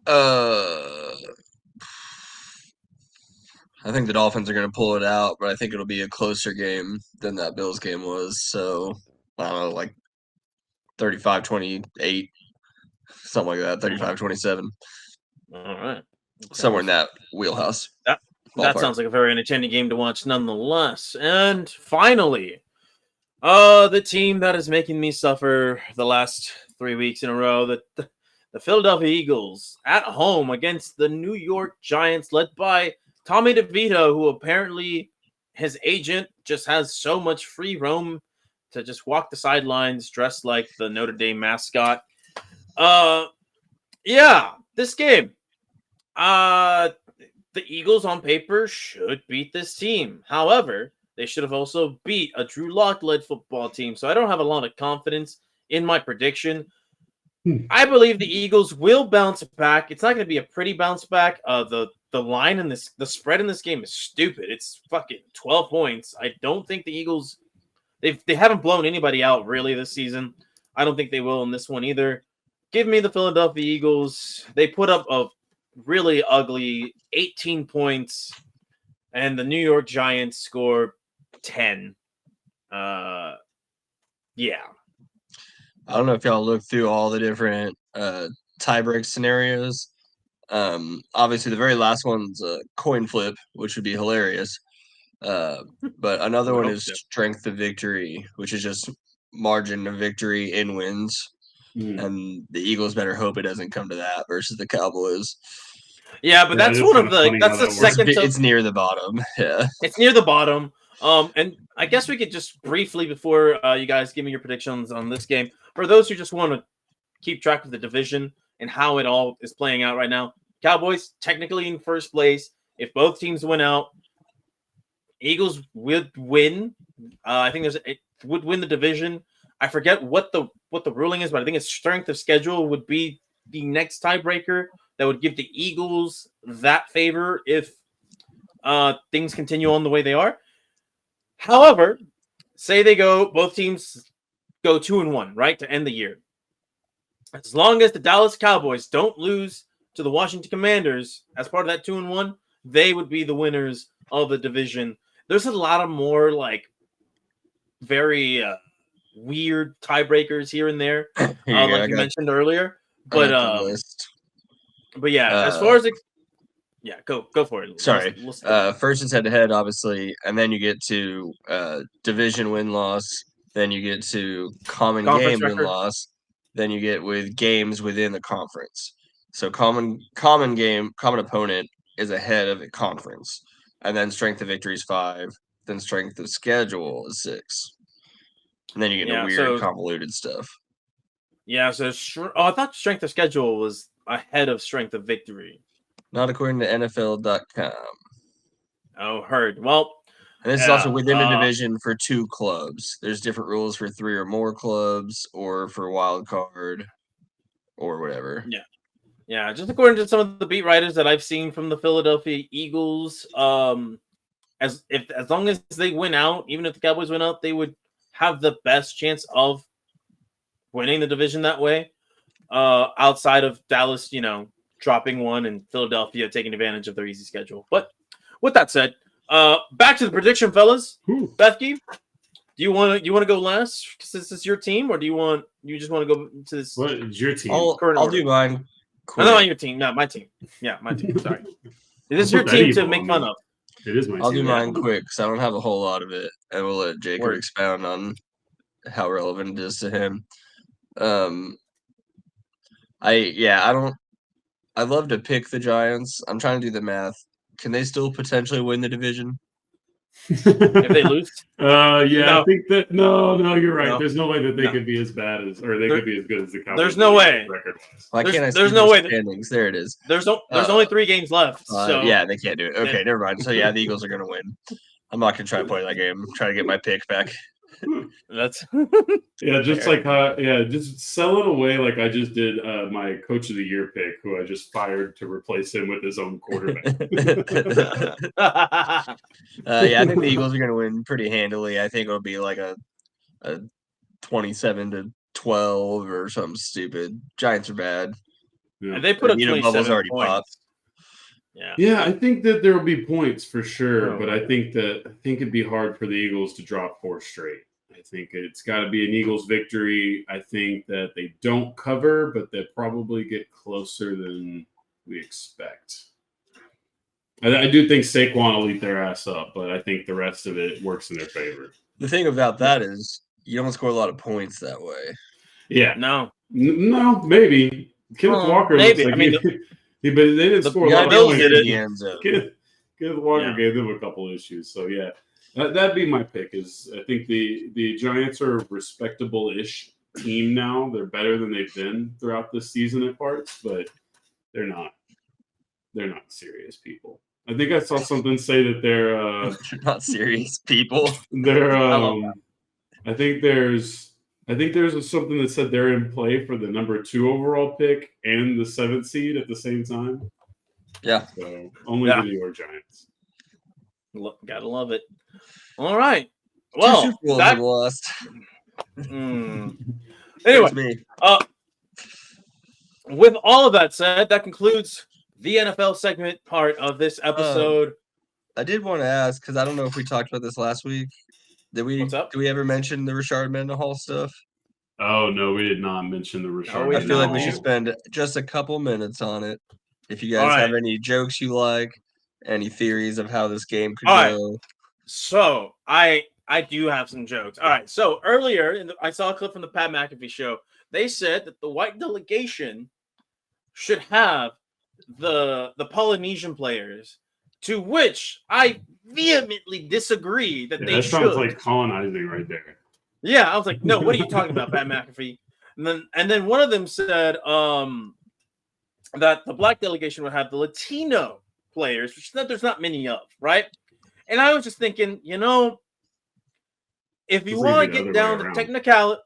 I think the Dolphins are going to pull it out, but I think it'll be a closer game than that Bills game was. So I don't know, like 35-28, something like that, 35-27. All right. Somewhere in that wheelhouse. That sounds like a very entertaining game to watch nonetheless. And finally, the team that is making me suffer the last 3 weeks in a row, the Philadelphia Eagles at home against the New York Giants, led by Tommy DeVito, who apparently his agent just has so much free roam to just walk the sidelines dressed like the Notre Dame mascot. This game. The Eagles on paper should beat this team. However, they should have also beat a Drew Lock-led football team. So I don't have a lot of confidence in my prediction. I believe the Eagles will bounce back. It's not going to be a pretty bounce back. The line in this, the spread in this game is stupid. It's fucking 12 points. I don't think the Eagles, they haven't blown anybody out really this season. I don't think they will in this one either. Give me the Philadelphia Eagles. They put up a really ugly 18 points, and the New York Giants score 10. Yeah. I don't know if y'all looked through all the different tiebreak scenarios. Obviously, the very last one's a coin flip, which would be hilarious. But another one is strength of victory, which is just margin of victory in wins. And the Eagles better hope it doesn't come to that versus the Cowboys. Yeah, but that's one of the that's the second. It's near the bottom. Yeah, it's near the bottom. And I guess we could just briefly, before you guys give me your predictions on this game, for those who just want to keep track of the division and how it all is playing out right now. Cowboys technically in first place. If both teams win out, Eagles would win. I think it would win the division. I forget what the ruling is, but I think it's strength of schedule would be the next tiebreaker that would give the Eagles that favor if things continue on the way they are. However, say both teams go 2-1, right, to end the year. As long as the Dallas Cowboys don't lose to the Washington Commanders as part of that 2-1, they would be the winners of the division. There's a lot of more like very weird tiebreakers here and there, like you mentioned earlier. But yeah, as far as go for it. Sorry, first is head-to-head, obviously, and then you get to division win-loss. Then you get to common game win-loss. Then you get with games within the conference. So common opponent is ahead of the conference, and then strength of victory is 5. Then strength of schedule is 6. And then you get into weird, convoluted stuff. Yeah, so I thought strength of schedule was ahead of strength of victory. Not according to NFL.com. Oh, heard. Well, And this is yeah, also within a division for 2 clubs. There's different rules for 3 or more clubs, or for wild card, or whatever. yeah. Just according to some of the beat writers that I've seen from the Philadelphia Eagles, as long as they win out, even if the Cowboys win out, they would have the best chance of winning the division that way. Outside of Dallas, dropping one and Philadelphia taking advantage of their easy schedule. But with that said, back to the prediction, fellas. Whew. Bethke, do you want to go last because this is your team, or do you just want to go to this? What is your team? I'll order. do mine. No, Quick. not your team. No, my team. Yeah, my team. Sorry. This is I'll your put that team to evil make on fun me. of. It is my I'll team. do mine quick because I don't have a whole lot of it, and we'll let Jacob Word. expound on how relevant it is to him. I love to pick the Giants. I'm trying to do the math. Can they still potentially win the division? If they lose, Yeah, No. I think that no, you're right. No. There's no way that they No. could be as bad as, or they There- could be as good as the Cowboys. there's no way. Record-wise. Why can't I There's see no the way that- standings? There it is. there's Uh, only 3 games left. So Yeah, they can't do it. Okay, Yeah. never mind. So yeah, the Eagles are gonna win. I'm not gonna try to play that game. I'm trying to get my pick back. that's Yeah, just Fair. like just sell it away like I just did my coach of the year pick, who I just fired to replace him with his own quarterback. Yeah, I think the Eagles are going to win pretty handily. I think it'll be like a 27-12 or something stupid. Giants are bad. Yeah. they put up Anita 27 Bubbles already points. popped. Yeah. Yeah, I think that there will be points for sure, Oh. but I think it'd be hard for the Eagles to drop 4 straight. I think it's got to be an Eagles victory. I think that they don't cover, but they probably get closer than we expect. I do think Saquon will eat their ass up, but I think the rest of it works in their favor. The thing about that is you don't score a lot of points that way. Yeah, No. no, maybe Kenneth Well, Walker. maybe. Looks I like mean, but they didn't the score a You lot got of Bills to points. did it. the end zone. Kenneth Walker Yeah. gave them a couple issues, so yeah, that'd be my pick. Is I think the Giants are a respectable-ish team now. They're better than they've been throughout this season at parts, but they're not serious people. I think I saw something say that they're Not serious people. love I think there's something that said they're in play for the number 2 overall pick and the 7th seed at the same time. Yeah. So only Yeah. the New York Giants. Gotta love it. All right. Well, 2 Super Bowls that, we lost. anyway, That's me. with all of that said, that concludes the NFL segment part of this episode. I did want to ask because I don't know if we talked about this last week. Did we ever mention the Rashard Mendenhall stuff? Oh no, we did not mention the Rashard. we I feel like we No. should spend just a couple minutes on it. If you All guys have right. any jokes you like, any theories of how this game could All right. go. So I do have some jokes. All right. So earlier, I saw a clip from the Pat McAfee show. They said that the white delegation should have the Polynesian players, to which I vehemently disagree that Yeah, they that should. sounds like colonizing right there. Yeah, I was like, no, what are you talking about, Pat McAfee? And then one of them said that the black delegation would have the Latino players, which there's not many of, right? And I was just thinking, if you Just want leave to it the get other down way to around. technicality,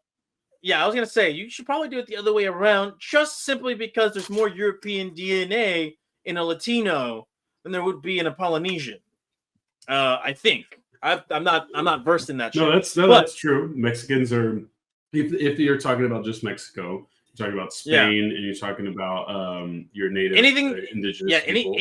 yeah, I was gonna say you should probably do it the other way around, just simply because there's more European DNA in a Latino than there would be in a Polynesian. I think I'm not versed in that. No, shit. that's true. Mexicans are, if you're talking about just Mexico, you're talking about Spain, and you're talking about your native indigenous people.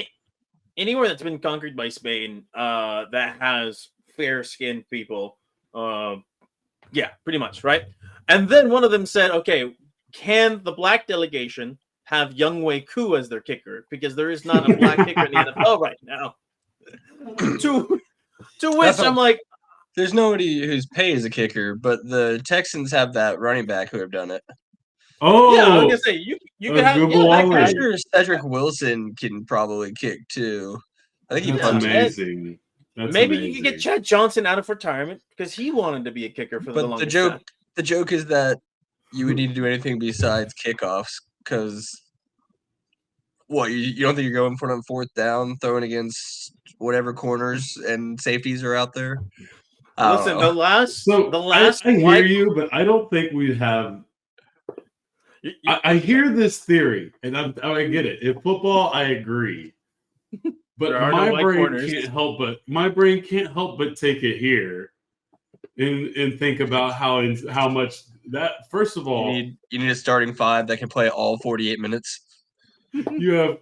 Anywhere that's been conquered by Spain that has fair-skinned people, yeah, pretty much, right? And then one of them said, okay, can the black delegation have Younghoe Koo as their kicker? Because there is not a black kicker in the NFL right now. to which I'm like, there's nobody whose pay is a kicker, but the Texans have that running back who have done it. Oh, yeah, I was gonna say you could have Google that I'm guy. sure Cedric Wilson can probably kick too. I think he that's punches. amazing. That's Maybe amazing. you could get Chad Johnson out of retirement because he wanted to be a kicker for the But longest the time. joke is that you would need to do anything besides kickoffs because What, you don't think you're going for it on 4th down, throwing against whatever corners and safeties are out there? I don't Listen, know. the last I hear white. you, but I don't think we have. You- I hear this theory, and I get it. In football, I agree. But There are no white corners. my brain can't help but take it here, and think about how much that. First of all, You need a starting 5 that can play all 48 minutes. you have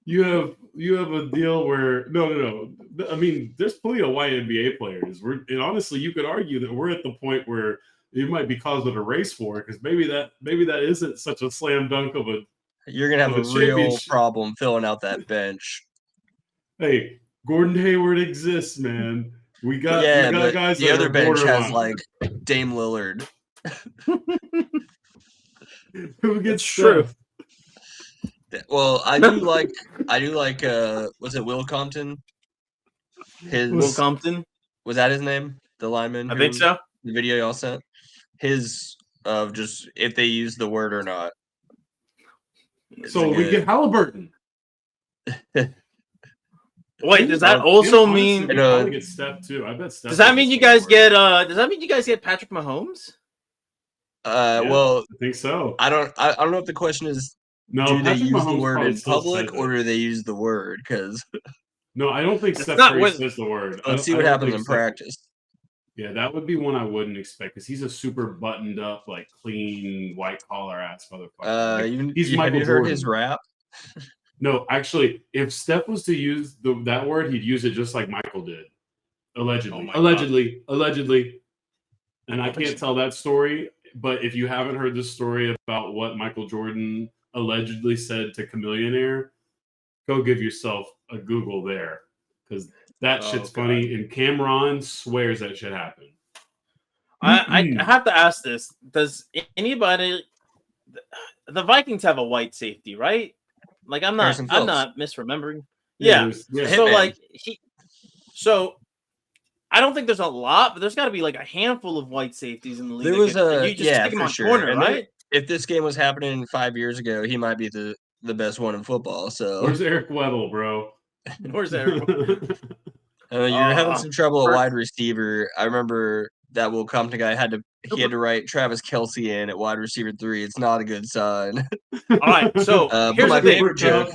a deal where no. I mean, there's plenty of white NBA players. And honestly, you could argue that we're at the point where it might be causing a race for it, because maybe that isn't such a slam dunk of a. You're gonna have a real problem filling out that bench. Hey, Gordon Hayward exists, man. We got but guys. the that other are bench has borderline. like Dame Lillard. Who gets true. Steph? Well, I do like was it Will Compton? Will Compton. Was that his name? The lineman? I think so. The video y'all sent? His of just if they use the word or not. So we get Halliburton. Wait, does that also mean? We probably get Steph too. I bet Steph. Does that mean you guys get? Does that mean you guys get Patrick Mahomes? Well, I think so. I don't know if the question is No, do they Patrick use Mahomes the word probably in still public says or it. do they use the word? Because No, I don't think Steph not Curry what- says the word. let's see what happens in practice. Yeah, that would be one I wouldn't expect, because he's a super buttoned up, like clean, white collar ass motherfucker. Like, he's have Michael you heard Jordan. his rap? No, actually, if Steph was to use that word, he'd use it just like Michael did. Allegedly. Oh my God. Allegedly. And I can't tell that story, but if you haven't heard the story about what Michael Jordan allegedly said to Chameleonaire, go give yourself a Google there, because that shit's God. funny, and Cameron swears that shit happened. I have to ask this: does anybody? The Vikings have a white safety, right? Like I'm not misremembering. Yeah. Yeah. So I don't think there's a lot, but there's got to be like a handful of white safeties in the league. There was you just stick him for on sure. corner, And right? if this game was happening 5 years ago, he might be the best one in football. So Where's Eric Weddle, bro? Where's Eric? you're having some trouble at wide receiver. I remember that Will Compton guy had to write Travis Kelce in at wide receiver 3. It's not a good sign. All right, so here's my the thing. favorite joke.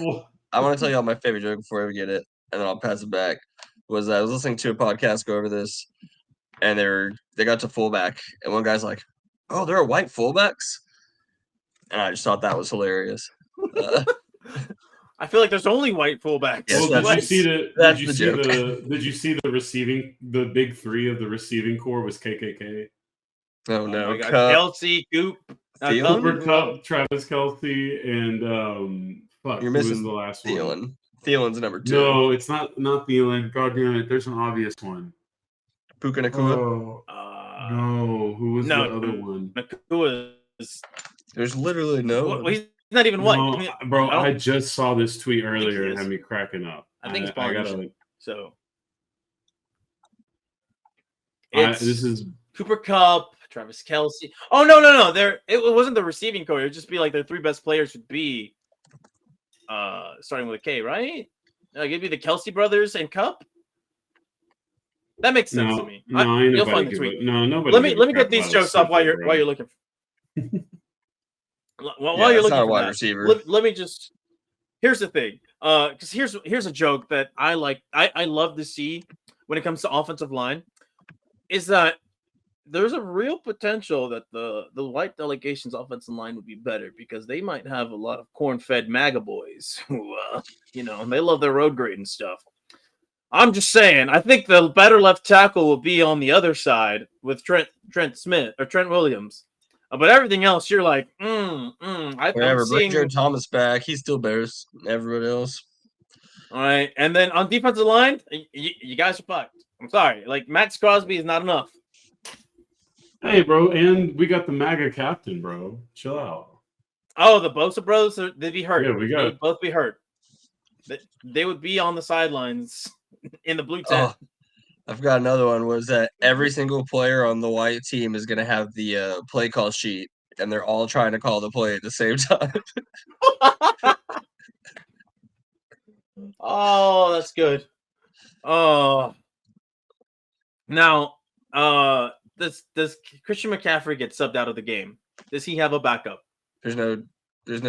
I want to tell y'all my favorite joke before I get it, and then I'll pass it back. Was I was listening to a podcast go over this, and they got to fullback, and one guy's like, "Oh, there are white fullbacks," and I just thought that was hilarious. I feel like there's only white fullbacks. Yes, Well, that's did you see the big three of the receiving core was KKK? Oh no, my God. Cup. Kelsey, Coop, Cooper Kupp, Travis Kelce, and You're who missing was the last one? Thielen. Thielen's number 2. No, it's not Thielen. God damn it, there's an obvious one. Puka Nacua. Oh, no, who was the other one? Nakua is. There's literally no. Well, he's not even white. No, bro, I just saw this tweet earlier and had me cracking up. I think it's I Barnes. gotta. So This is Cooper Kupp, Travis Kelce. Oh no! It wasn't the receiving core. It would just be like their 3 best players would be starting with a K, right? Like it'd be the Kelce brothers and Kupp. That makes sense to me. You'll find the tweet. Nobody. Let me get these jokes off while you're looking. While you're looking not a for wide that, receiver. let me just. Here's the thing. Because here's a joke that I like. I love to see when it comes to offensive line, is that there's a real potential that the white delegation's offensive line would be better because they might have a lot of corn-fed MAGA boys who, they love their road grade and stuff. I'm just saying, I think the better left tackle will be on the other side with Trent Williams. But everything else, you're like, Whatever. Bring Joe Thomas back. He's still better than everybody else. All right. And then on defensive line, you guys are fucked. I'm sorry. Like, Max Crosby is not enough. Hey, bro, and we got the MAGA captain, bro. Chill out. Oh, the Bosa brothers, they'd be hurt. Yeah, They would both be hurt. They would be on the sidelines in the blue tent. Oh, I've got another one. Was that every single player on the white team is going to have the play call sheet, and they're all trying to call the play at the same time. Oh, that's good. Oh, now, does Christian McCaffrey get subbed out of the game? Does he have a backup? There's no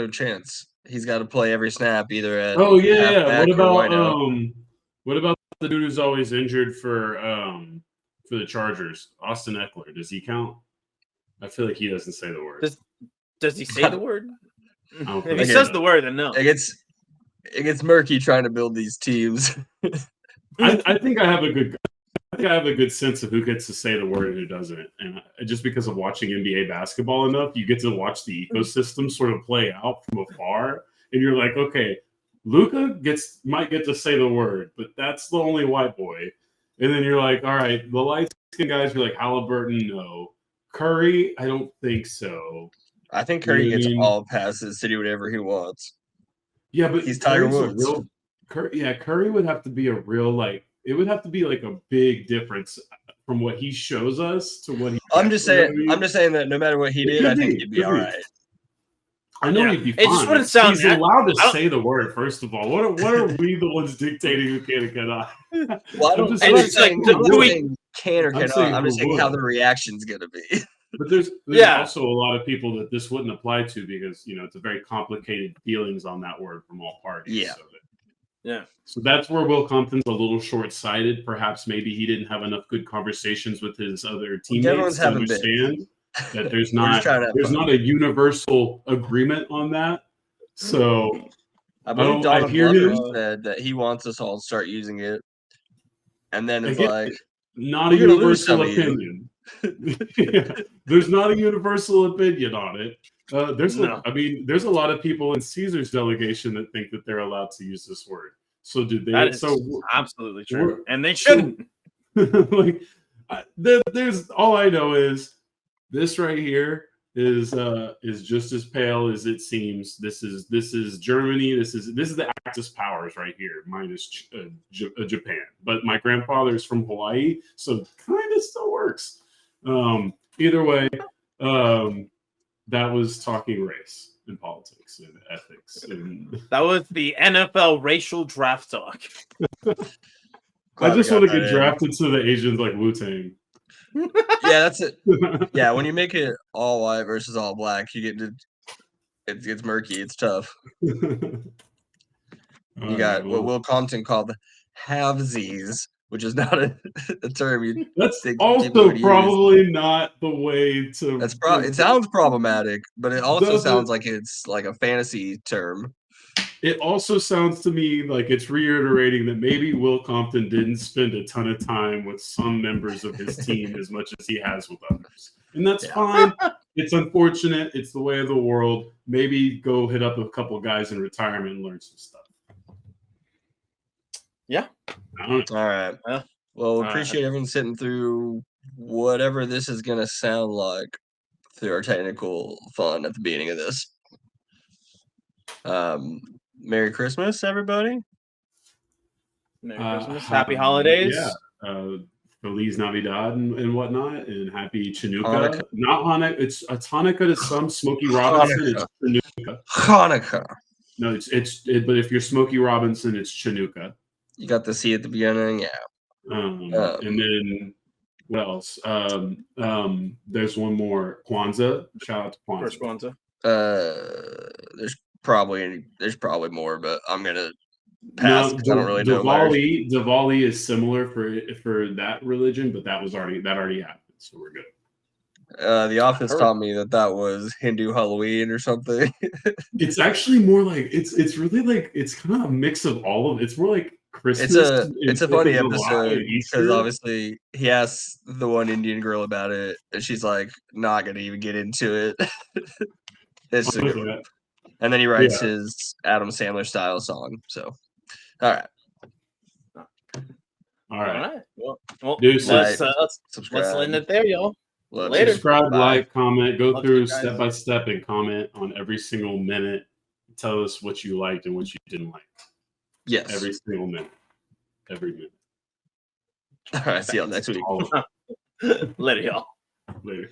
chance. He's got to play every snap either at Oh yeah, yeah. halfback or wideout. What about the dude who's always injured for the Chargers? Austin Eckler. Does he count? I feel like he doesn't say the word. Does he say the word? I don't If think he so. says the word, then no. It gets murky trying to build these teams. I think I have a good sense of who gets to say the word and who doesn't. And just because of watching NBA basketball enough, you get to watch the ecosystem sort of play out from afar. And you're like, okay, Luka might get to say the word, but that's the only white boy. And then you're like, all right, the light-skinned guys are like Halliburton, no. Curry, I don't think so. I think Curry gets all passes to do whatever he wants. Yeah, but he's Tiger Curry's Woods. Curry would have to be a real it would have to be like a big difference from what he shows us to what he. I'm just saying that no matter what he did, I think he'd be all right. I know he'd be fine. It just wouldn't sound. He's allowed to say the word. First of all, what are we the ones dictating who can and cannot? Well, I'm not saying can or cannot. I'm just saying how the reaction's gonna be. But there's also a lot of people that this wouldn't apply to because it's a very complicated feelings on that word from all parties. Yeah. So that's where Will Compton's a little short-sighted. Perhaps maybe he didn't have enough good conversations with his other teammates to understand that there's not a universal agreement on that. So I believe Donald Glover said that he wants us all to start using it, and then it's like not a universal opinion. There's not a universal opinion on it. There's a lot of people in Caesar's delegation that think that they're allowed to use this word. So did they? That is absolutely true, and they shouldn't. There's all I know is this right here is just as pale as it seems. This is Germany. This is the Axis powers right here, minus Japan. But my grandfather is from Hawaii, so kind of still works. Either way, that was talking race and politics and ethics. And that was the NFL racial draft talk. I just want to get drafted to the Asians like Wu-Tang. Yeah, that's it. Yeah, when you make it all white versus all black, it gets murky. It's tough. You got what Will Compton called halvesies, which is not a term. That's also probably not the way to. It sounds problematic, but it also sounds like it's like a fantasy term. It also sounds to me like it's reiterating that maybe Will Compton didn't spend a ton of time with some members of his team as much as he has with others. And that's fine. It's unfortunate. It's the way of the world. Maybe go hit up a couple guys in retirement and learn some stuff. Yeah. All right. Well, appreciate everyone sitting through whatever this is going to sound like through our technical fun at the beginning of this. Merry Christmas, everybody. Merry Christmas. Happy holidays. Yeah. Feliz Navidad and whatnot, and happy Chanukah. Hanukkah. Not Hanukkah. It's Hanukkah to some. Smokey Robinson. It's Chanukah. Hanukkah. No, but if you're Smokey Robinson, it's Chanukah. You got the C at the beginning, yeah. And then what else? There's one more. Kwanzaa. Shout out to Kwanzaa. First Kwanzaa. There's probably more, but I'm gonna pass because I don't really know. Diwali is similar for that religion, but that already happened, so we're good. The office taught me that was Hindu Halloween or something. It's actually more like it's really like it's kind of a mix of all of it. It's more like Christmas. It's a funny episode because obviously he asks the one Indian girl about it, and she's like not gonna even get into it. It's a good one. And then he writes his Adam Sandler style song. So, all right. Well, let's end it there, y'all. Later. Subscribe, like, comment, go through step by step and comment on every single minute. Tell us what you liked and what you didn't like. Yes. Every single minute. Every minute. All right. See y'all next week. Later, y'all. Later.